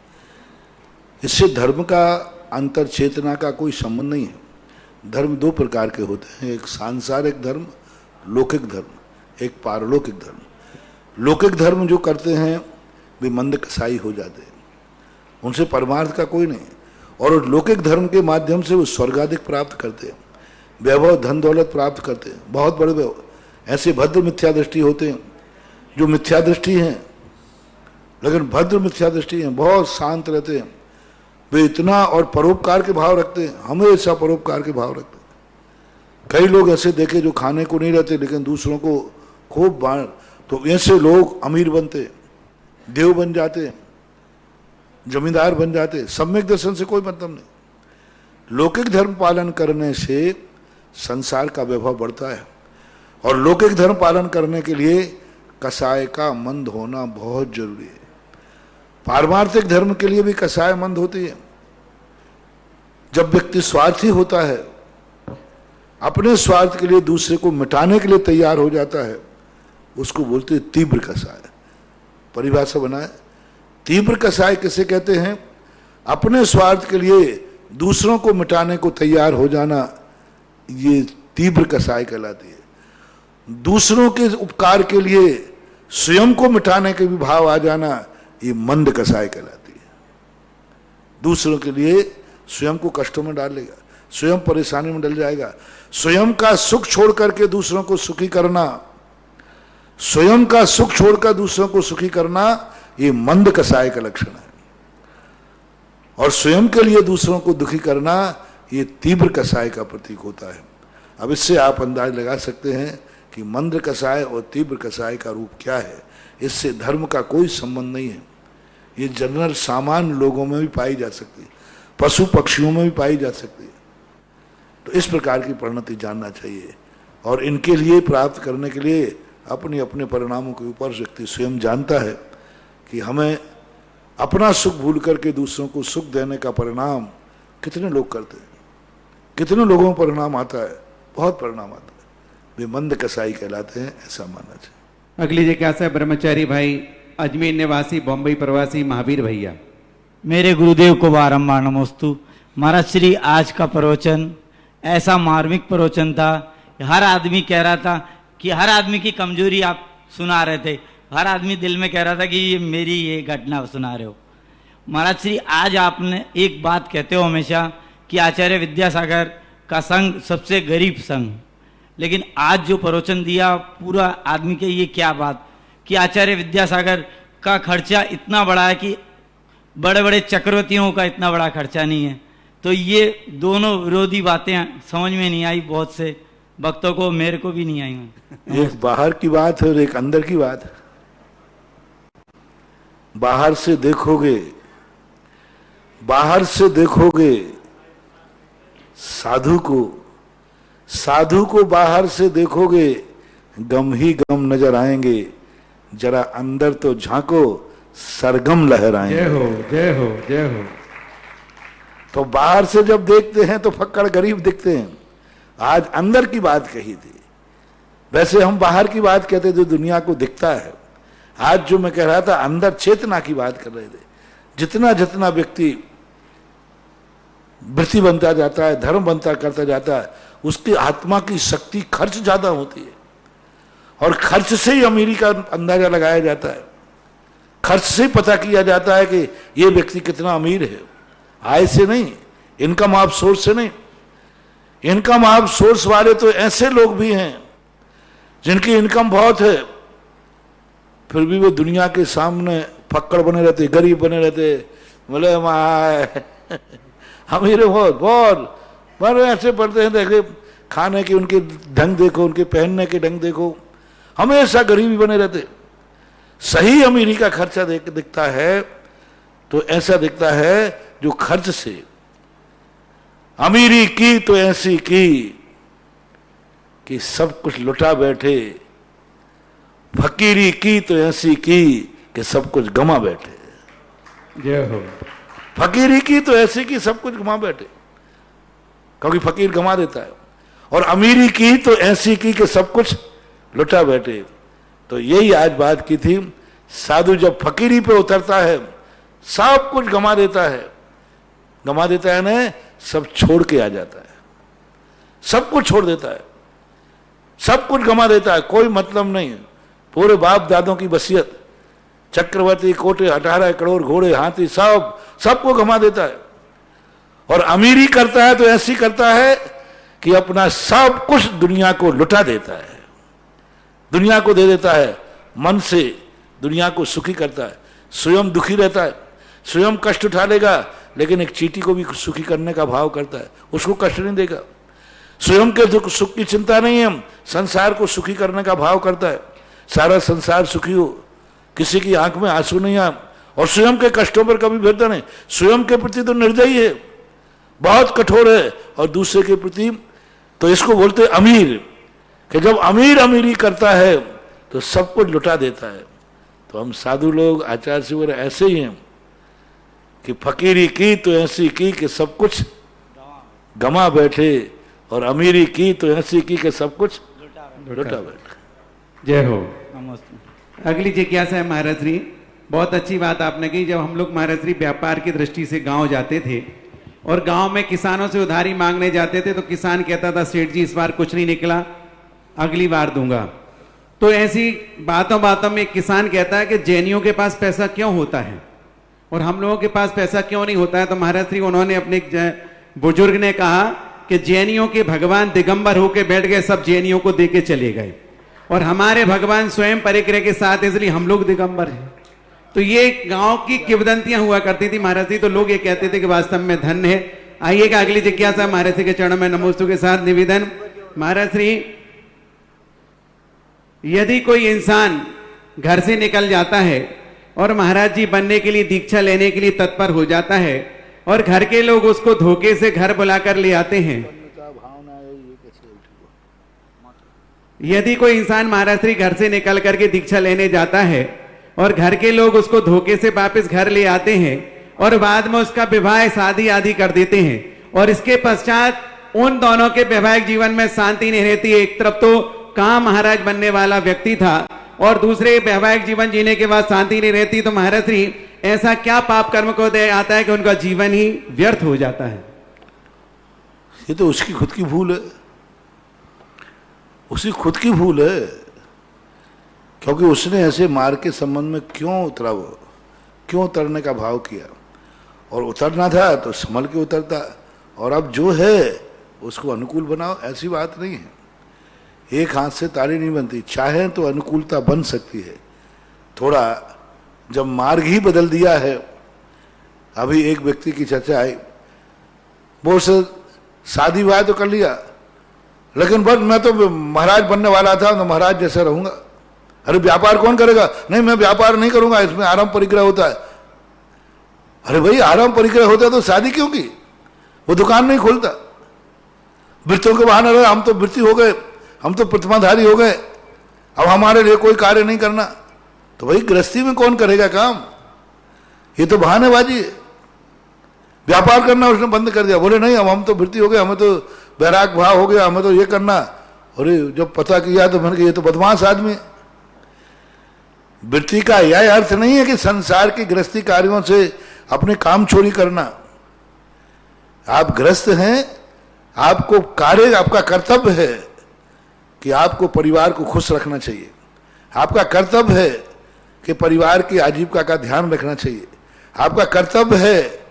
इससे धर्म का अंतर चेतना का कोई संबंध नहीं है। धर्म दो प्रकार के होते हैं, एक सांसारिक धर्म, लौकिक धर्म, एक पारलौकिक धर्म। लौकिक धर्म जो करते हैं वे मंद कसाई हो जाते हैं, उनसे परमार्थ का कोई नहीं। और लौकिक धर्म के माध्यम से वो स्वर्गाधिक प्राप्त करते हैं, वैभव धन दौलत प्राप्त करते हैं, बहुत बड़े वैभव। ऐसे भद्र मिथ्या दृष्टि होते हैं जो मिथ्या दृष्टि हैं लेकिन भद्र मिथ्या दृष्टि हैं, बहुत शांत रहते हैं। वे इतना और परोपकार के भाव रखते हैं, हमेशा परोपकार के भाव रखते हैं। कई लोग ऐसे देखे जो खाने को नहीं रहते लेकिन दूसरों को खूब बांट, तो ऐसे लोग अमीर बनते, देव बन जाते, जमींदार बन जाते। सम्यक दर्शन से कोई मतलब नहीं। लौकिक धर्म पालन करने से संसार का वैभव बढ़ता है और लौकिक धर्म पालन करने के लिए कसाय का मंद होना बहुत जरूरी है। पारमार्थिक धर्म के लिए भी कसाय मंद होती है। जब व्यक्ति स्वार्थी होता है, अपने स्वार्थ के लिए दूसरे को मिटाने के लिए तैयार हो जाता है, उसको बोलते हैं तीव्र कसाय। परिभाषा बनाए, तीव्र कसाय किसे कहते हैं? अपने स्वार्थ के लिए दूसरों को मिटाने को तैयार हो जाना, ये तीव्र कसाय कहलाती है। दूसरों के उपकार के लिए स्वयं को मिटाने के भी भाव आ जाना, ये मंद कसाई कहलाती है। दूसरों के लिए स्वयं को कष्टों में डाल लेगा, स्वयं परेशानी में डल जाएगा। स्वयं का सुख छोड़ करके दूसरों को सुखी करना, स्वयं का सुख छोड़कर दूसरों को सुखी करना, ये मंद कसाई का लक्षण है। और स्वयं के लिए दूसरों को दुखी करना, ये तीव्र कसाई का प्रतीक होता है। अब इससे आप अंदाज लगा सकते हैं कि मंद कसाई और तीव्र कसाई का रूप क्या है। इससे धर्म का कोई संबंध नहीं है। ये जनरल सामान्य लोगों में भी पाई जा सकती है, पशु पक्षियों में भी पाई जा सकती है। तो इस प्रकार की परिणति जानना चाहिए, और इनके लिए प्राप्त करने के लिए अपने अपने परिणामों के ऊपर व्यक्ति स्वयं जानता है कि हमें अपना सुख भूल करके दूसरों को सुख देने का परिणाम कितने लोग करते हैं, कितने लोगों में परिणाम आता है, बहुत परिणाम आता है। वे मंद कसाई कहलाते हैं, ऐसा मानना चाहिए। अगली जिज्ञासा ब्रह्मचारी भाई, अजमेर निवासी, बॉम्बे प्रवासी महावीर भैया। मेरे गुरुदेव को बारंबार नमोस्तु। महाराज श्री, आज का प्रवचन ऐसा मार्मिक प्रवचन था। हर आदमी कह रहा था कि हर आदमी की कमजोरी आप सुना रहे थे, हर आदमी दिल में कह रहा था कि ये मेरी ये घटना सुना रहे हो। महाराज श्री, आज आपने एक बात कहते हो हमेशा कि आचार्य विद्यासागर का संघ सबसे गरीब संघ, लेकिन आज जो प्रवचन दिया पूरा आदमी के, ये क्या बात कि आचार्य विद्यासागर का खर्चा इतना बड़ा है कि बड़े बड़े चक्रवर्तियों का इतना बड़ा खर्चा नहीं है। तो ये दोनों विरोधी बातें समझ में नहीं आई, बहुत से भक्तों को, मेरे को भी नहीं आई। एक बाहर की बात है और एक अंदर की बात है। बाहर से देखोगे, बाहर से देखोगे साधु को, साधु को बाहर से देखोगे गम ही गम नजर आएंगे, जरा अंदर तो झांको सरगम लहराएंगे। जय हो, जय हो, जय हो। तो बाहर से जब देखते हैं तो फक्कड़ गरीब दिखते हैं। आज अंदर की बात कही थी, वैसे हम बाहर की बात कहते जो दुनिया को दिखता है। आज जो मैं कह रहा था अंदर चेतना की बात कर रहे थे। जितना जितना व्यक्ति वृत्ति बनता जाता है, धर्म बनता करता जाता है, उसकी आत्मा की शक्ति खर्च ज्यादा होती है, और खर्च से ही अमीरी का अंदाजा लगाया जाता है। खर्च से ही पता किया जाता है कि ये व्यक्ति कितना अमीर है। आय से नहीं, इनकम ऑफ सोर्स से नहीं। इनकम ऑफ सोर्स वाले तो ऐसे लोग भी हैं जिनकी इनकम बहुत है, फिर भी वो दुनिया के सामने फक्कड़ बने रहते, गरीब बने रहते। बोले अमीर बहुत बहुत पर ऐसे पढ़ते हैं, देखे खाने के उनके ढंग देखो, उनके पहनने के ढंग देखो, हमेशा गरीबी बने रहते। सही अमीरी का खर्चा दिखता है तो ऐसा दिखता है जो खर्च से। अमीरी की तो ऐसी की कि सब कुछ लुटा बैठे, फकीरी की तो ऐसी की कि सब कुछ गमा बैठे। जय हो। फकीरी की तो ऐसी की सब कुछ गमा बैठे, क्योंकि फकीर गमा देता है। और अमीरी की तो ऐसी की कि सब कुछ लुटा बैठे। तो यही आज बात की थी। साधु जब फकीरी पे उतरता है सब कुछ गमा देता है। गमा देता है ना, सब छोड़ के आ जाता है, सब कुछ छोड़ देता है, सब कुछ गमा देता है, कोई मतलब नहीं। पूरे बाप दादों की वसीयत, चक्रवर्ती, कोटे, 18 करोड़ घोड़े, हाथी, सबको गमा देता है। और अमीरी करता है तो ऐसी करता है कि अपना सब कुछ दुनिया को लुटा देता है, दुनिया को दे देता है, मन से दुनिया को सुखी करता है। स्वयं दुखी रहता है, स्वयं कष्ट उठा लेगा, लेकिन एक चींटी को भी सुखी करने का भाव करता है, उसको कष्ट नहीं देगा। स्वयं के दुख सुख की चिंता नहीं है, संसार को सुखी करने का भाव करता है। सारा संसार सुखी हो, किसी की आंख में आंसू नहीं आ, और स्वयं के कष्टों पर कभी भेदता नहीं। स्वयं के प्रति तो निर्दयी है, बहुत कठोर है, और दूसरे के प्रति तो इसको बोलते अमीर, कि जब अमीर अमीरी करता है तो सब कुछ लुटा देता है। तो हम साधु लोग, आचार्य से वगैरह ऐसे ही हैं कि फकीरी की तो ऐसी की कि सब कुछ गमा बैठे, और अमीरी की तो ऐसी की कि सब कुछ लुटा बैठे। जय हो। नमस्ते। अगली जिज्ञासा है महाराज श्री, बहुत अच्छी बात आपने कही। जब हम लोग महाराज श्री व्यापार की दृष्टि से गांव जाते थे और गांव में किसानों से उधारी मांगने जाते थे, तो किसान कहता था सेठ जी इस बार कुछ नहीं निकला, अगली बार दूंगा। तो ऐसी बातों बातों में एक किसान कहता है कि जैनियों के पास पैसा क्यों होता है और हम लोगों के पास पैसा क्यों नहीं होता है। तो महाराज श्री उन्होंने अपने बुजुर्ग ने कहा कि जैनियों के भगवान दिगंबर होके बैठ गए, सब जैनियों को देके चले गए, और हमारे भगवान स्वयं परिक्रय के साथ, इसलिए हम लोग दिगंबर हैं। तो ये गांव की किंवदंतियां हुआ करती थी महाराज जी, तो लोग ये कहते थे कि वास्तव में धन्य है। आइएगा अगली जिज्ञासा महाराज श्री के चरणों में नमोस्तु के साथ निवेदन। महाराज श्री, यदि कोई इंसान घर से निकल जाता है और महाराज जी बनने के लिए, दीक्षा लेने के लिए तत्पर हो जाता है और घर के लोग उसको धोखे से घर बुलाकर ले आते हैं, यदि कोई इंसान महाराज श्री घर से निकल करके दीक्षा लेने जाता है और घर के लोग उसको धोखे से वापस घर ले आते हैं और बाद में उसका विवाह शादी आदि कर देते हैं और इसके पश्चात उन दोनों के वैवाहिक जीवन में शांति नहीं रहती है। एक तरफ तो कहाँ महाराज बनने वाला व्यक्ति था और दूसरे वैवाहिक जीवन जीने के बाद शांति नहीं रहती, तो महाराज श्री ऐसा क्या पाप कर्म को दे आता है कि उनका जीवन ही व्यर्थ हो जाता है? ये तो उसकी खुद की भूल है, उसकी खुद की भूल है, क्योंकि उसने ऐसे मार्ग के संबंध में क्यों उतरा, वो क्यों उतरने का भाव किया, और उतरना था तो संभल के उतरता, और अब जो है उसको अनुकूल बनाओ। ऐसी बात नहीं है, एक हाथ से ताली नहीं बनती, चाहे तो अनुकूलता बन सकती है। थोड़ा जब मार्ग ही बदल दिया है, अभी एक व्यक्ति की चर्चा आई, वो से शादी विवाह तो कर लिया, लेकिन बस मैं तो महाराज बनने वाला था तो महाराज जैसा रहूंगा। अरे व्यापार कौन करेगा? नहीं मैं व्यापार नहीं करूंगा, इसमें आराम परिग्रह होता है। अरे भाई आराम परिग्रह होता है तो शादी क्यों की? वो दुकान नहीं खोलता, वृत्तियों के बहाने रहे, हम तो वृत्ति हो गए, हम तो प्रतिमाधारी हो गए, अब हमारे लिए कोई कार्य नहीं करना। तो भाई गृहस्थी में कौन करेगा काम? ये तो बहानेबाजी है। व्यापार करना उसने बंद कर दिया, बोले नहीं अब हम तो वृत्ति हो गए, हमें तो वैराग भाव हो गया, हमें तो ये करना। और जब पता किया तो मैंने कहा ये तो बदमाश आदमी है। वृत्ति का यह अर्थ नहीं है कि संसार के गृहस्थी कार्यों से अपने काम चोरी करना। आप गृहस्थ हैं, आपको कार्य, आपका कर्तव्य है कि आपको परिवार को खुश रखना चाहिए, आपका कर्तव्य है कि परिवार की आजीविका का ध्यान रखना चाहिए, आपका कर्तव्य है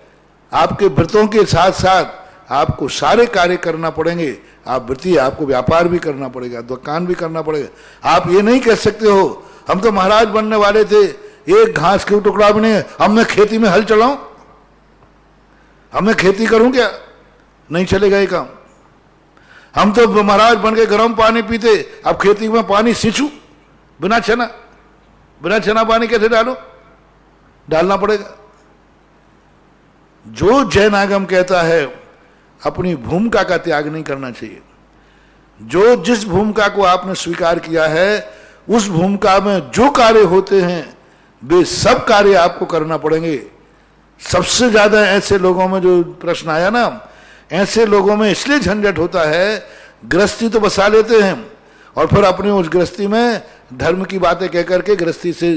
आपके व्रतों के साथ साथ आपको सारे कार्य करना पड़ेंगे। आप वृत्ति, आपको व्यापार भी करना पड़ेगा, दुकान भी करना पड़ेगा। आप ये नहीं कह सकते हो हम तो महाराज बनने वाले थे, एक घास के टुकड़ा भी नहीं है, अब मैं खेती में हल चलाऊं, अब मैं खेती करूं क्या? नहीं चलेगा ये काम। हम तो महाराज बन के गर्म पानी पीते, अब खेती में पानी सींचू बिना चना पानी कैसे डालो? डालना पड़ेगा। जो जैन आगम कहता है अपनी भूमिका का त्याग नहीं करना चाहिए। जो जिस भूमिका को आपने स्वीकार किया है उस भूमिका में जो कार्य होते हैं वे सब कार्य आपको करना पड़ेंगे। सबसे ज्यादा ऐसे लोगों में जो प्रश्न आया ना, ऐसे लोगों में इसलिए झंझट होता है, गृहस्थी तो बसा लेते हैं और फिर अपनी उस गृहस्थी में धर्म की बातें कह करके गृहस्थी से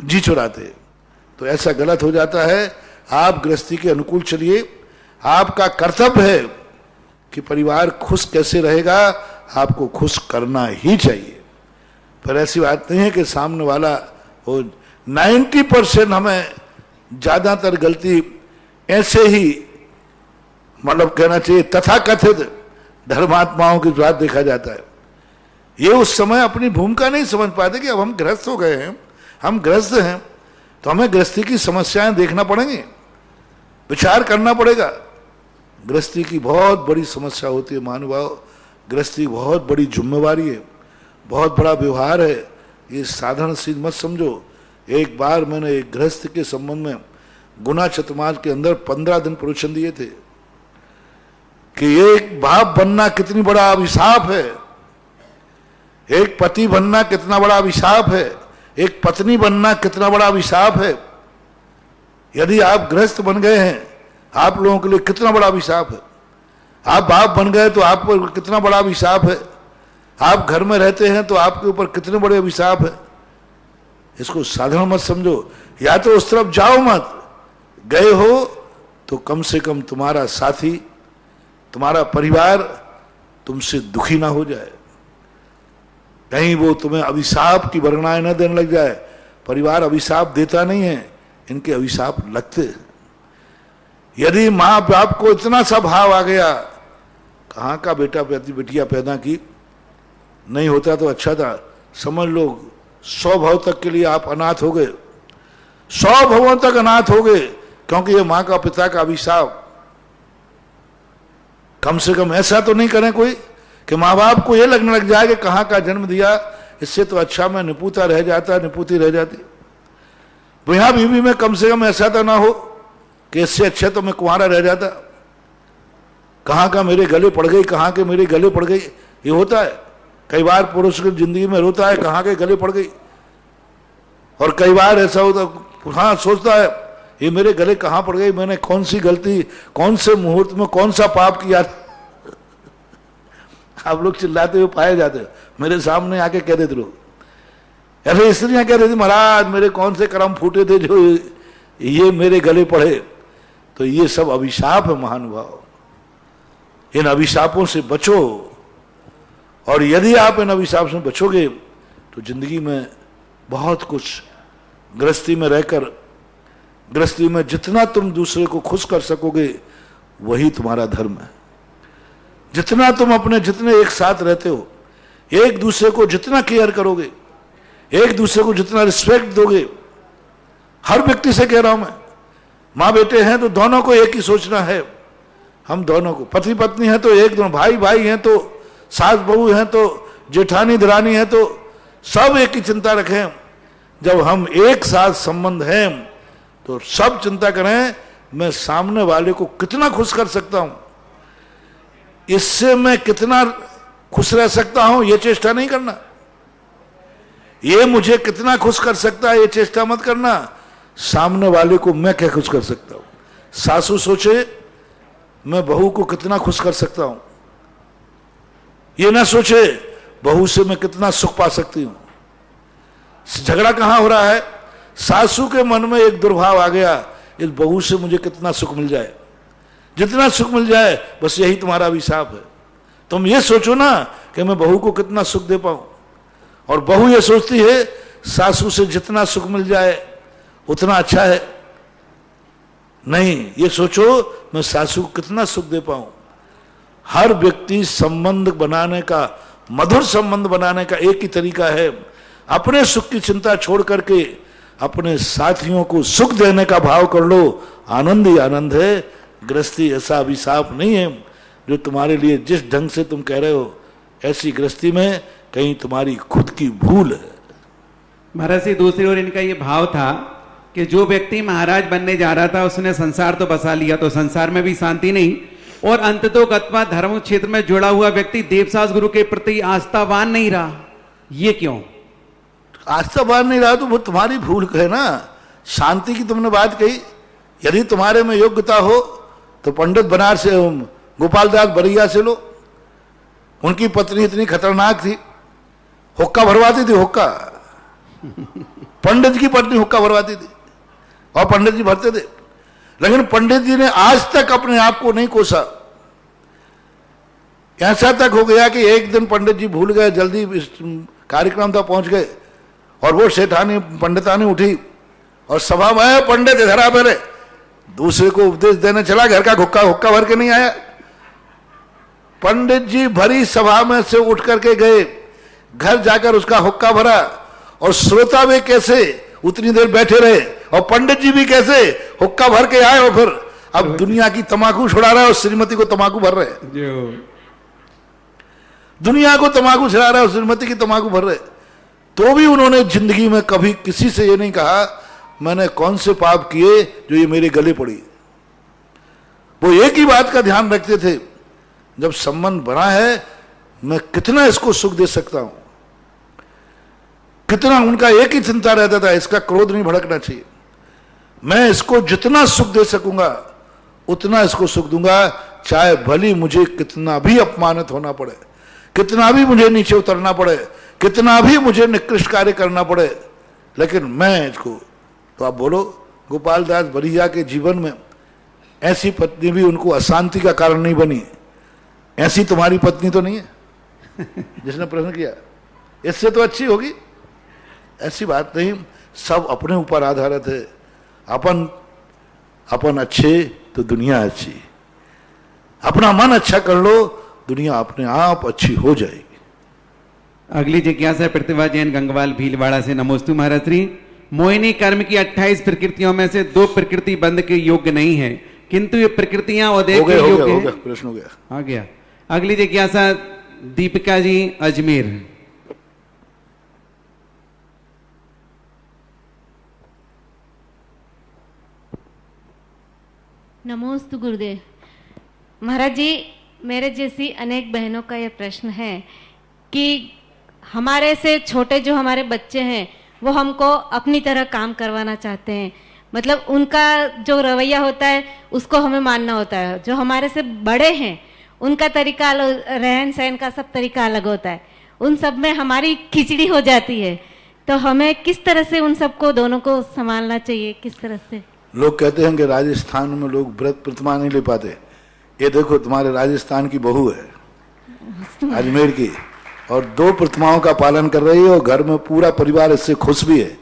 जी चुराते। तो ऐसा गलत हो जाता है। आप गृहस्थी के अनुकूल चलिए, आपका कर्तव्य है कि परिवार खुश कैसे रहेगा, आपको खुश करना ही चाहिए। पर ऐसी बात नहीं है कि सामने वाला हो। 90% हमें ज्यादातर गलती ऐसे ही मतलब कहना चाहिए तथाकथित धर्मात्माओं के द्वारा देखा जाता है। ये उस समय अपनी भूमिका नहीं समझ पाते कि अब हम गृहस्थ हो गए हैं, हम गृहस्थ हैं तो हमें गृहस्थी की समस्याएं देखना पड़ेंगी, विचार करना पड़ेगा। गृहस्थी की बहुत बड़ी समस्या होती है महानुभाव, गृहस्थी बहुत बड़ी जिम्मेवारी है, बहुत बड़ा व्यवहार है। ये साधारण सी मत समझो। एक बार मैंने एक गृहस्थ के संबंध में गुना चतुर्मास के अंदर 15 दिन प्रवचन दिए थे कि एक बाप बनना कितनी बड़ा अभिशाप है, एक पति बनना कितना बड़ा अभिशाप है, एक पत्नी बनना कितना बड़ा अभिशाप है। यदि आप गृहस्थ बन गए हैं आप लोगों के लिए कितना बड़ा अभिशाप है। आप बाप बन गए तो आप पर कितना बड़ा अभिशाप है। आप घर में रहते हैं तो आपके ऊपर कितने बड़े अभिशाप है। इसको साधारण मत समझो। या तो उस तरफ जाओ मत, गए हो तो कम से कम तुम्हारा साथी, तुम्हारा परिवार तुमसे दुखी ना हो जाए। कहीं वो तुम्हें अभिशाप की वरनाएं न देने लग जाए। परिवार अभिशाप देता नहीं है, इनके अभिशाप लगते हैं। यदि माँ बाप को इतना सा भाव आ गया, कहाँ का बेटा बेटिया पैदा की, नहीं होता तो अच्छा था, समझ लो 100 भव तक के लिए आप अनाथ हो गए, 100 भवों तक अनाथ हो गए, क्योंकि ये माँ का पिता का अभिशाप। कम से कम ऐसा तो नहीं करें कोई कि माँ बाप को ये लगने लग जाए कि कहाँ का जन्म दिया, इससे तो अच्छा मैं निपुता रह जाता, निपुती रह जाती। बिना बीवी में कम से कम ऐसा तो ना हो कि इससे अच्छा तो मैं कुंवारा रह जाता। कहाँ का मेरे गले पड़ गई, कहाँ के मेरे गले पड़ गई, ये होता है। कई बार पुरुष की जिंदगी में रोता है, कहाँ के गले पड़ गई। और कई बार ऐसा होता, हाँ सोचता है ये मेरे गले कहाँ पड़ गई, मैंने कौन सी गलती, कौन से मुहूर्त में कौन सा पाप किया। आप लोग चिल्लाते हुए पाए जाते हो, मेरे सामने आके कह देते लोग, ऐसे स्त्रियां कह देती महाराज मेरे कौन से कर्म फूटे थे जो ये मेरे गले पड़े। तो ये सब अभिशाप है महानुभाव, इन अभिशापों से बचो। और यदि आप इन अभिशाप से बचोगे तो जिंदगी में बहुत कुछ, गृहस्थी में रहकर, गृहस्थी में जितना तुम दूसरे को खुश कर सकोगे वही तुम्हारा धर्म है। जितना तुम अपने, जितने एक साथ रहते हो, एक दूसरे को जितना केयर करोगे, एक दूसरे को जितना रिस्पेक्ट दोगे, हर व्यक्ति से कह रहा हूं मैं, माँ बेटे हैं तो दोनों को एक ही सोचना है। हम दोनों को, पति पत्नी है तो एक, दोनों भाई भाई हैं तो, सास बहू हैं तो, जेठानी दरानी है तो, सब एक ही चिंता रखें। जब हम एक साथ संबंध हैं तो सब चिंता करें मैं सामने वाले को कितना खुश कर सकता हूं, इससे मैं कितना खुश रह सकता हूं, यह चेष्टा नहीं करना। ये मुझे कितना खुश कर सकता है, ये चेष्टा मत करना। सामने वाले को मैं क्या खुश कर सकता हूं। सासू सोचे मैं बहू को कितना खुश कर सकता हूं, ये ना सोचे बहू से मैं कितना सुख पा सकती हूं। झगड़ा कहां हो रहा है, सासू के मन में एक दुर्भाव आ गया, इस बहू से मुझे कितना सुख मिल जाए, जितना सुख मिल जाए, बस यही तुम्हारा अभिशाप है। तुम ये सोचो ना कि मैं बहू को कितना सुख दे पाऊं, और बहू ये सोचती है सासू से जितना सुख मिल जाए उतना अच्छा है। नहीं, ये सोचो मैं सासू को कितना सुख दे पाऊं। हर व्यक्ति संबंध बनाने का, मधुर संबंध बनाने का एक ही तरीका है, अपने सुख की चिंता छोड़ करके अपने साथियों को सुख देने का भाव कर लो। आनंद ही आनंद है। गृहस्थी ऐसा अभिशाप नहीं है जो तुम्हारे लिए, जिस ढंग से तुम कह रहे हो, ऐसी गृहस्थी में कहीं तुम्हारी खुद की भूल है। महाराज जी, दूसरी ओर इनका ये भाव था कि जो व्यक्ति महाराज बनने जा रहा था उसने संसार तो बसा लिया, तो संसार में भी शांति नहीं, और अंततोगत्वा धर्म क्षेत्र में जुड़ा हुआ व्यक्ति देवसास गुरु के प्रति आस्थावान नहीं रहा। ये क्यों आस्थावान नहीं रहा? तो वो तुम्हारी भूल है ना। शांति की तुमने बात कही, यदि तुम्हारे में योग्यता हो तो पंडित बनारस से, गोपालदास बरिया से लो। उनकी पत्नी इतनी खतरनाक थी, हुक्का भरवाती थी, हुक्का। पंडित की पत्नी हुक्का भरवाती थी और पंडित जी भरते थे, लेकिन पंडित जी ने आज तक अपने आप को नहीं कोसा। ऐसा तक हो गया कि एक दिन पंडित जी भूल गए, जल्दी कार्यक्रम तक पहुंच गए, और वो सेठानी पंडितानी उठी और सभा में, पंडित इधर आ, पहले दूसरे को उपदेश देने चला, घर का हुक्का भर के नहीं आया। पंडित जी भरी सभा में से उठ करके गए, घर जाकर उसका हुक्का भरा, और श्रोता वे कैसे उतनी देर बैठे रहे, और पंडित जी भी कैसे हुक्का भर के आए, और फिर अब दुनिया की तमाकू छुड़ा रहा है और श्रीमती को तमाकू भर रहे। दुनिया को तमाकू छुड़ा रहा है और श्रीमती की तमाकू भर रहे। तो भी उन्होंने जिंदगी में कभी किसी से ये नहीं कहा मैंने कौन से पाप किए जो ये मेरे गले पड़ी। वो एक ही बात का ध्यान रखते थे, जब संबंध बना है मैं कितना इसको सुख दे सकता हूं, कितना। उनका एक ही चिंता रहता था, इसका क्रोध नहीं भड़कना चाहिए, मैं इसको जितना सुख दे सकूंगा उतना इसको सुख दूंगा, चाहे भली मुझे कितना भी अपमानित होना पड़े, कितना भी मुझे नीचे उतरना पड़े, कितना भी मुझे निकृष्ट कार्य करना पड़े, लेकिन मैं इसको। तो आप बोलो, गोपालदास बरिया के जीवन में ऐसी पत्नी भी उनको अशांति का कारण नहीं बनी। ऐसी तुम्हारी पत्नी तो नहीं है जिसने प्रश्न किया? इससे तो अच्छी होगी। ऐसी बात नहीं, सब अपने ऊपर आधारित है। अपन अपन अच्छे तो दुनिया अच्छी, अपना मन अच्छा कर लो, दुनिया अपने आप अच्छी हो जाएगी। अगली जिज्ञासा प्रतिभा जैन गंगवाल भीलवाड़ा से। नमोस्तु महाराज श्री। मोहिनी कर्म की 28 प्रकृतियों में से 2 प्रकृति बंध के योग्य नहीं है, किंतु ये प्रकृतियां उदय के योग्य हैं। प्रश्न हो गया। आ गया। अगली जिज्ञासा दीपिका जी अजमेर। नमोस्तु गुरुदेव। महाराज जी, मेरे जैसी अनेक बहनों का यह प्रश्न है कि हमारे से छोटे जो हमारे बच्चे हैं वो हमको अपनी तरह काम करवाना चाहते हैं, मतलब उनका जो रवैया होता है उसको हमें मानना होता है। जो हमारे से बड़े हैं उनका तरीका, रहन सहन का सब तरीका अलग होता है, उन सब में हमारी खिचड़ी हो जाती है। तो हमें किस तरह से उन सबको दोनों को संभालना चाहिए, किस तरह से? लोग कहते हैं कि राजस्थान में लोग व्रत प्रतिमा नहीं ले पाते। ये देखो, तुम्हारे राजस्थान की बहू है अजमेर की, और 2 प्रतिमाओं का पालन कर रही है, और घर में पूरा परिवार इससे खुश भी है।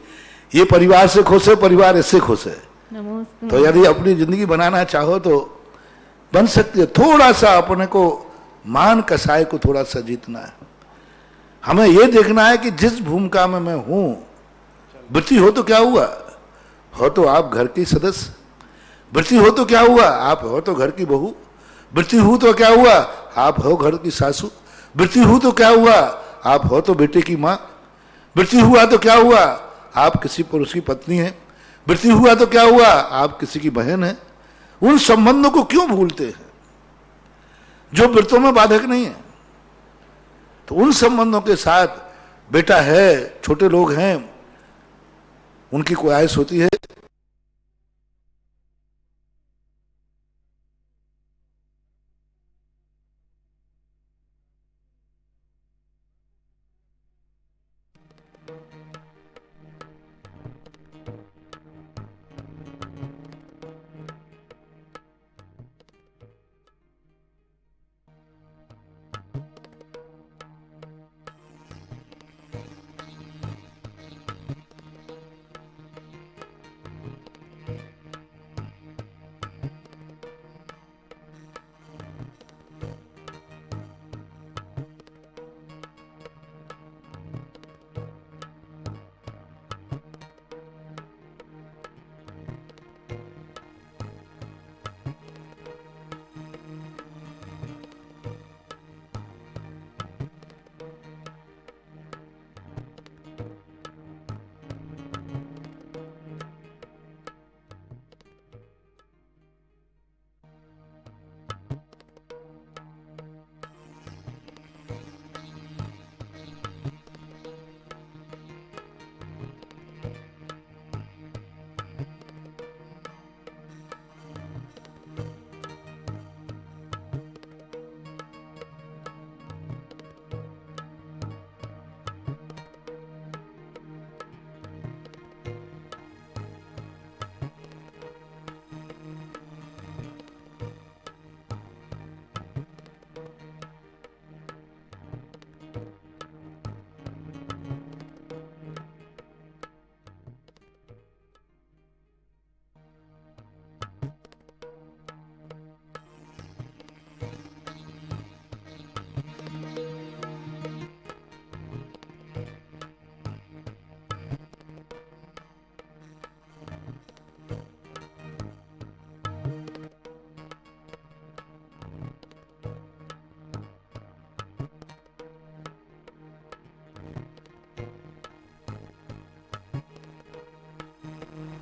ये परिवार से खुश है, परिवार इससे खुश है। तो यदि अपनी जिंदगी बनाना चाहो तो बन सकती है। थोड़ा सा अपने को मान कसाय को थोड़ा सा जीतना है। हमें यह देखना है कि जिस भूमिका में मैं हूं, वृत्ति हो तो क्या हुआ, हो तो आप घर की सदस्य, वृत्ति हो तो क्या हुआ, आप हो तो घर की बहू, वृत्ति हो तो क्या हुआ, आप हो घर की सासू, वृत्ति हो तो क्या हुआ, आप हो तो बेटे की माँ, वृत्ति हुआ तो क्या हुआ, आप किसी पुरुष की पत्नी है, वृत्ति हुआ तो क्या हुआ, आप किसी की बहन है। उन संबंधों को क्यों भूलते हैं जो वृत्तों में बाधक नहीं है? तो उन संबंधों के साथ बेटा है, छोटे लोग हैं, उनकी कोई आयस होती है।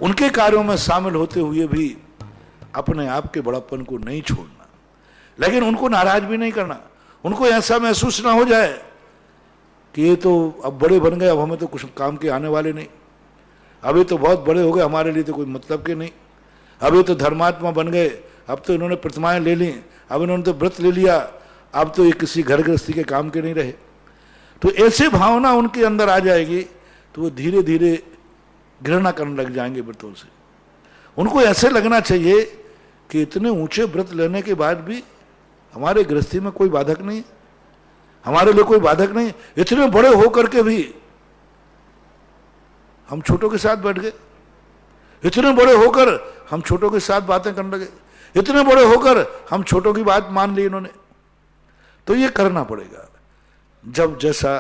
उनके कार्यों में शामिल होते हुए भी अपने आप के बड़प्पन को नहीं छोड़ना, लेकिन उनको नाराज भी नहीं करना। उनको ऐसा महसूस ना हो जाए कि ये तो अब बड़े बन गए, अब हमें तो कुछ काम के आने वाले नहीं, अभी तो बहुत बड़े हो गए, हमारे लिए तो कोई मतलब के नहीं, अभी तो धर्मात्मा बन गए, अब तो इन्होंने प्रतिमाएं ले ली, अब इन्होंने तो व्रत ले लिया, अब तो ये किसी घर गृहस्थी के काम के नहीं रहे। तो ऐसे भावना उनके अंदर आ जाएगी तो वो धीरे धीरे घृणा करने लग जाएंगे व्रतों से। उनको ऐसे लगना चाहिए कि इतने ऊंचे व्रत लेने के बाद भी हमारे गृहस्थी में कोई बाधक नहीं है, हमारे लिए कोई बाधक नहीं। इतने बड़े होकर के भी हम छोटों के साथ बैठ गए, इतने बड़े होकर हम छोटों के साथ बातें करने लगे, इतने बड़े होकर हम छोटों की बात मान ली इन्होंने। तो ये करना पड़ेगा। जब जैसा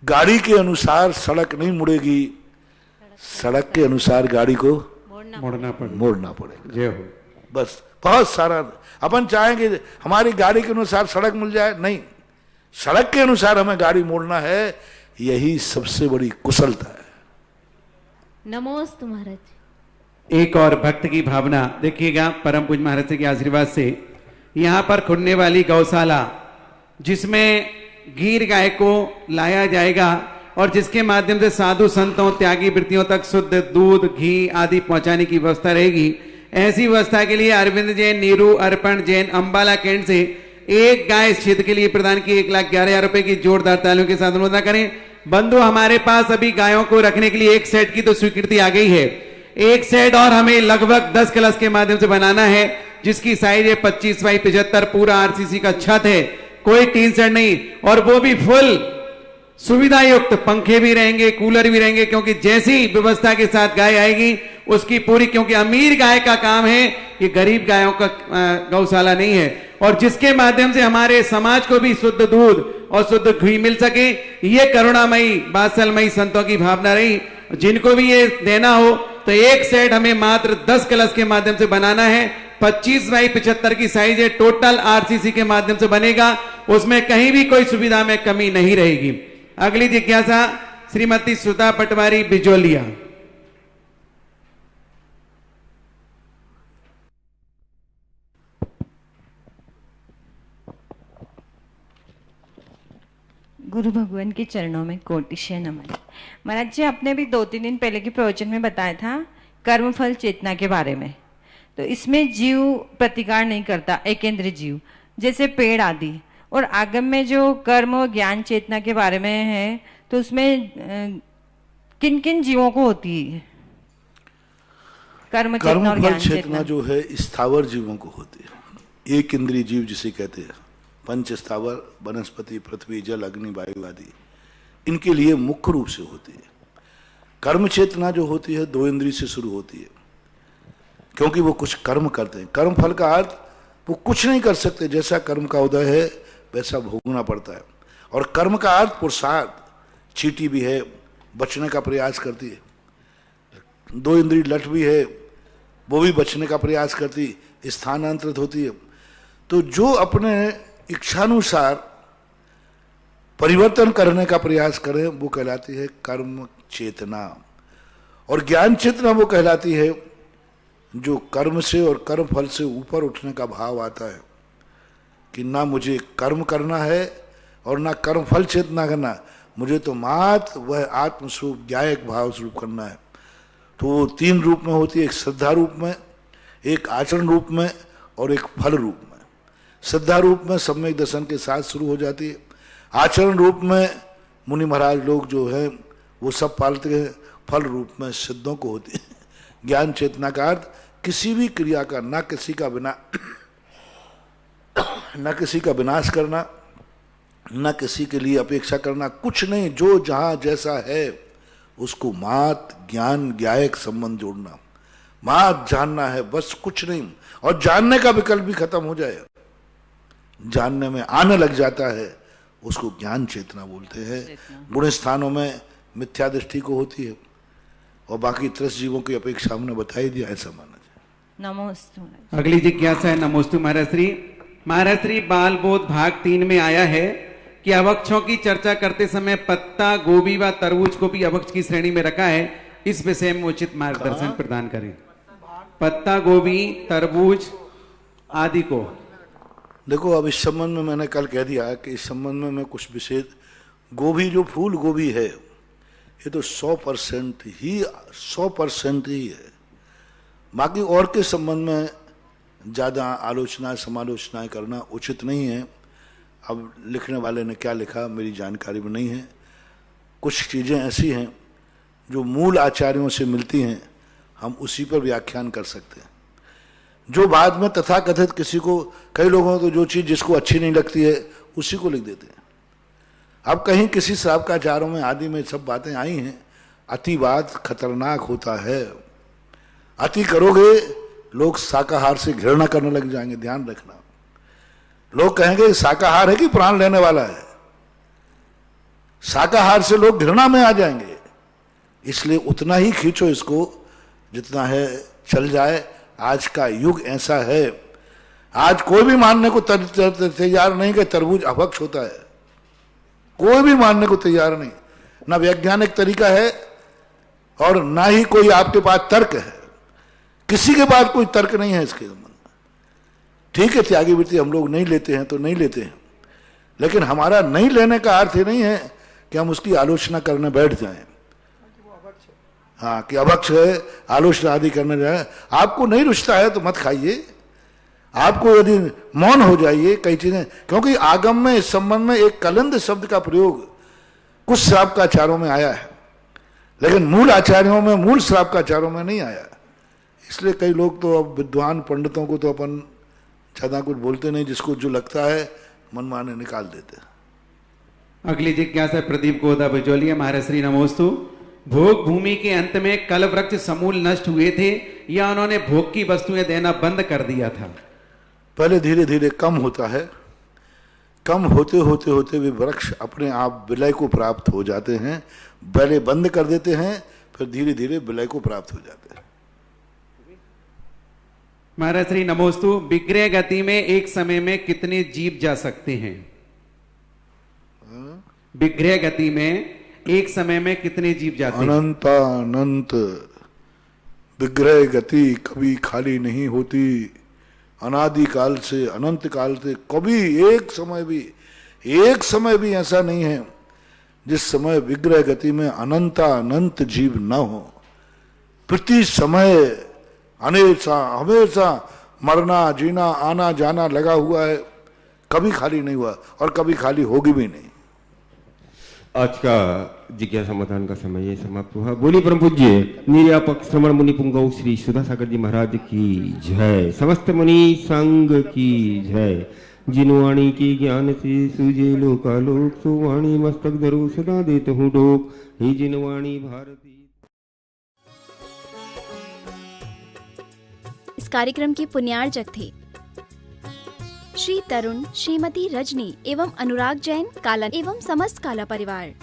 गाड़ी के अनुसार सड़क नहीं मुड़ेगी, सड़क के अनुसार गाड़ी को मोड़ना पड़ेगा। जय हो। बस बहुत सारा अपन चाहेंगे हमारी गाड़ी के अनुसार सड़क मिल जाए, नहीं, सड़क के अनुसार हमें गाड़ी मोड़ना है। यही सबसे बड़ी कुशलता है। नमोस्तु महाराज। एक और भक्त की भावना देखिएगा, परम पूज्य महाराज के आशीर्वाद से यहाँ पर खुलने वाली गौशाला जिसमें गीर गाय को लाया जाएगा और जिसके माध्यम से साधु संतों त्यागी वृत्तियों तक शुद्ध दूध घी आदि पहुंचाने की व्यवस्था रहेगी। ऐसी व्यवस्था के लिए अरविंद जैन, नीरू अर्पण जैन अंबाला कैंट से एक गाय इस क्षेत्र के लिए प्रदान की 1,11,000 रुपए की जोरदार तालियों के साथ अनुमोदन करें। बंधु, हमारे पास अभी गायों को रखने के लिए एक सेट की तो स्वीकृति आ गई है। एक सेट और हमें लगभग 10 कलश के माध्यम से बनाना है, जिसकी साइज है 25 बाई 75, पूरा आरसीसी का छत है, कोई टीन सेट नहीं, और वो भी फुल सुविधा युक्त, पंखे भी रहेंगे, कूलर भी रहेंगे, क्योंकि जैसी व्यवस्था के साथ गाय आएगी उसकी पूरी, क्योंकि अमीर गाय का काम है, ये गरीब गायों का गौशाला नहीं है। और जिसके माध्यम से हमारे समाज को भी शुद्ध दूध और शुद्ध घी मिल सके, ये करुणामयी वात्सलमयी संतों की भावना रही। जिनको भी ये देना हो तो एक सेट हमें मात्र 10 कलश के माध्यम से बनाना है। 25 बाई 75 की साइज है, टोटल आरसीसी के माध्यम से बनेगा, उसमें कहीं भी कोई सुविधा में कमी नहीं रहेगी। अगली जिज्ञासा श्रीमती सुधा पटवारी बिजोलिया। गुरु भगवान के चरणों में कोटिशय नमन। महाराज जी, आपने भी 2-3 दिन पहले के प्रवचन में बताया था कर्मफल चेतना के बारे में। तो इसमें जीव प्रतिकार नहीं करता, एकेंद्रीय जीव जैसे पेड़ आदि, और आगम में जो कर्म और ज्ञान चेतना के बारे में है, तो उसमें किन किन जीवों को होती है कर्म चेतना और ज्ञान चेतना? जो है स्थावर जीवों को होती है। एक इंद्रिय जीव जिसे कहते हैं, पंच स्थावर, वनस्पति, पृथ्वी, जल, अग्नि, वायु आदि, इनके लिए मुख्य रूप से होती है। कर्म चेतना जो होती है 2 इंद्रिय से शुरू होती है, क्योंकि वो कुछ कर्म करते हैं। कर्म फल का अर्थ वो कुछ नहीं कर सकते, जैसा कर्म का उदय है वैसा भोगना पड़ता है। और कर्म का अर्थ पुरुषार्थ, चींटी भी है, बचने का प्रयास करती है। 2 इंद्रिय लठ भी है, वो भी बचने का प्रयास करती, स्थानांतरित होती है। तो जो अपने इच्छानुसार परिवर्तन करने का प्रयास करें वो कहलाती है कर्म चेतना। और ज्ञान चेतना वो कहलाती है जो कर्म से और कर्म फल से ऊपर उठने का भाव आता है कि ना मुझे कर्म करना है और ना कर्म फल चेतना करना, मुझे तो मात्र वह आत्मस्वरूप ज्ञायक भाव स्वरूप करना है। तो वो 3 रूप में होती है, एक श्रद्धा रूप में, एक आचरण रूप में और एक फल रूप में। श्रद्धा रूप में सम्यक दर्शन के साथ शुरू हो जाती है। आचरण रूप में मुनि महाराज लोग जो है वो सब पालते हैं। फल रूप में सिद्धों को होती है। ज्ञान चेतना का अर्थ किसी भी क्रिया का न किसी का विनाश करना, न किसी के लिए अपेक्षा करना, कुछ नहीं, जो जहां जैसा है उसको मात ज्ञान ज्ञायक संबंध जोड़ना, मात जानना है, बस कुछ नहीं। और जानने का विकल्प भी खत्म हो जाए, जानने में आने लग जाता है, उसको ज्ञान चेतना बोलते हैं। गुण स्थानों में मिथ्या दृष्टि को होती है और बाकी 30 जीवों की अपेक्षा हमने बताई दिया, ऐसा माना जाए। नमोस्तु। अगली जिज्ञासा है नमोस्तु महाराज श्री। महाराज श्री, बाल बोध भाग 3 में आया है कि अवक्षों की चर्चा करते समय पत्ता गोभी व तरबूज को भी अवक्ष की श्रेणी में रखा है, इस विषय में उचित मार्गदर्शन प्रदान करें। पत्ता गोभी तरबूज आदि को देखो, अब इस संबंध में मैंने कल कह दिया कि इस संबंध में मैं कुछ विशेष, गोभी जो फूल गोभी है ये तो 100% ही है। बाकी और के संबंध में ज़्यादा आलोचना समालोचनाएं करना उचित नहीं है। अब लिखने वाले ने क्या लिखा मेरी जानकारी में नहीं है। कुछ चीज़ें ऐसी हैं जो मूल आचार्यों से मिलती हैं, हम उसी पर व्याख्यान कर सकते हैं। जो बाद में तथाकथित किसी को, कई लोगों को जो चीज़ जिसको अच्छी नहीं लगती है उसी को लिख देते हैं। अब कहीं किसी श्रावकाचारों में आदि में सब बातें आई हैं, अतिवाद खतरनाक होता है, अति करोगे लोग शाकाहार से घृणा करने लग जाएंगे, ध्यान रखना। लोग कहेंगे शाकाहार है कि प्राण लेने वाला है, शाकाहार से लोग घृणा में आ जाएंगे। इसलिए उतना ही खींचो इसको जितना है चल जाए। आज का युग ऐसा है, आज कोई भी मानने को तैयार नहीं कि तरबूज अभक्ष होता है, कोई भी मानने को तैयार नहीं, ना वैज्ञानिक तरीका है और ना ही कोई आपके पास तर्क है, किसी के पास कोई तर्क नहीं है इसके संबंध में। ठीक है, त्यागी वृत्ति हम लोग नहीं लेते हैं तो नहीं लेते हैं, लेकिन हमारा नहीं लेने का अर्थ ये नहीं है कि हम उसकी आलोचना करने बैठ जाएं। हाँ, कि अभक्ष है, आलोचना आदि करने जाए। आपको नहीं रुचता है तो मत खाइए, आपको यदि मौन हो जाइए कई चीजें, क्योंकि आगम में इस संबंध में एक कलंद शब्द का प्रयोग कुछ श्रावकाचारों में आया है, लेकिन मूल आचार्यों में, मूल श्रावकाचारों में नहीं आया। इसलिए कई लोग तो अब विद्वान पंडितों को तो अपन ज्यादा कुछ बोलते नहीं, जिसको जो लगता है मनमाने निकाल देते हैं। अगली जिज्ञासा प्रदीप गोदा बिजोलिया। महाराज श्री नमोस्तु। भोग भूमि के अंत में कल वृक्ष समूल नष्ट हुए थे या उन्होंने भोग की वस्तुएं देना बंद कर दिया था? पहले धीरे धीरे कम होता है, कम होते होते होते वे वृक्ष अपने आप विलय को प्राप्त हो जाते हैं। पहले बंद कर देते हैं, फिर धीरे धीरे विलय को प्राप्त हो जाते हैं। महाराज श्री नमोस्तु। विग्रह गति में एक समय में कितने जीव जा सकते हैं? विग्रह गति में एक समय में कितने जीव जाते हैं? अनंत विग्रह गति कभी खाली नहीं होती। अनादि काल से, अनंत काल से कभी एक समय भी ऐसा नहीं है जिस समय विग्रह गति में अनंत जीव न हो। प्रति समय हमेशा मरना जीना आना जाना लगा हुआ है, कभी खाली नहीं हुआ और कभी खाली होगी भी नहीं। आज का जिज्ञासा समाधान का समय ये समाप्त हुआ। बोली परम पूज्य निर्यापक श्रवण मुनि पुंगव श्री सुधा सागर जी महाराज की जय। समस्त मुनि संघ की जय। जिनवाणी के ज्ञान से सूझे लोकालोक, सो वाणी मस्तक धरो सदा देत हूँ डोक। ही जिनवाणी भारती। इस कार्यक्रम के पुण्यार्जक थे श्री तरुण, श्रीमती रजनी एवं अनुराग जैन, काला एवं समस्त काला परिवार।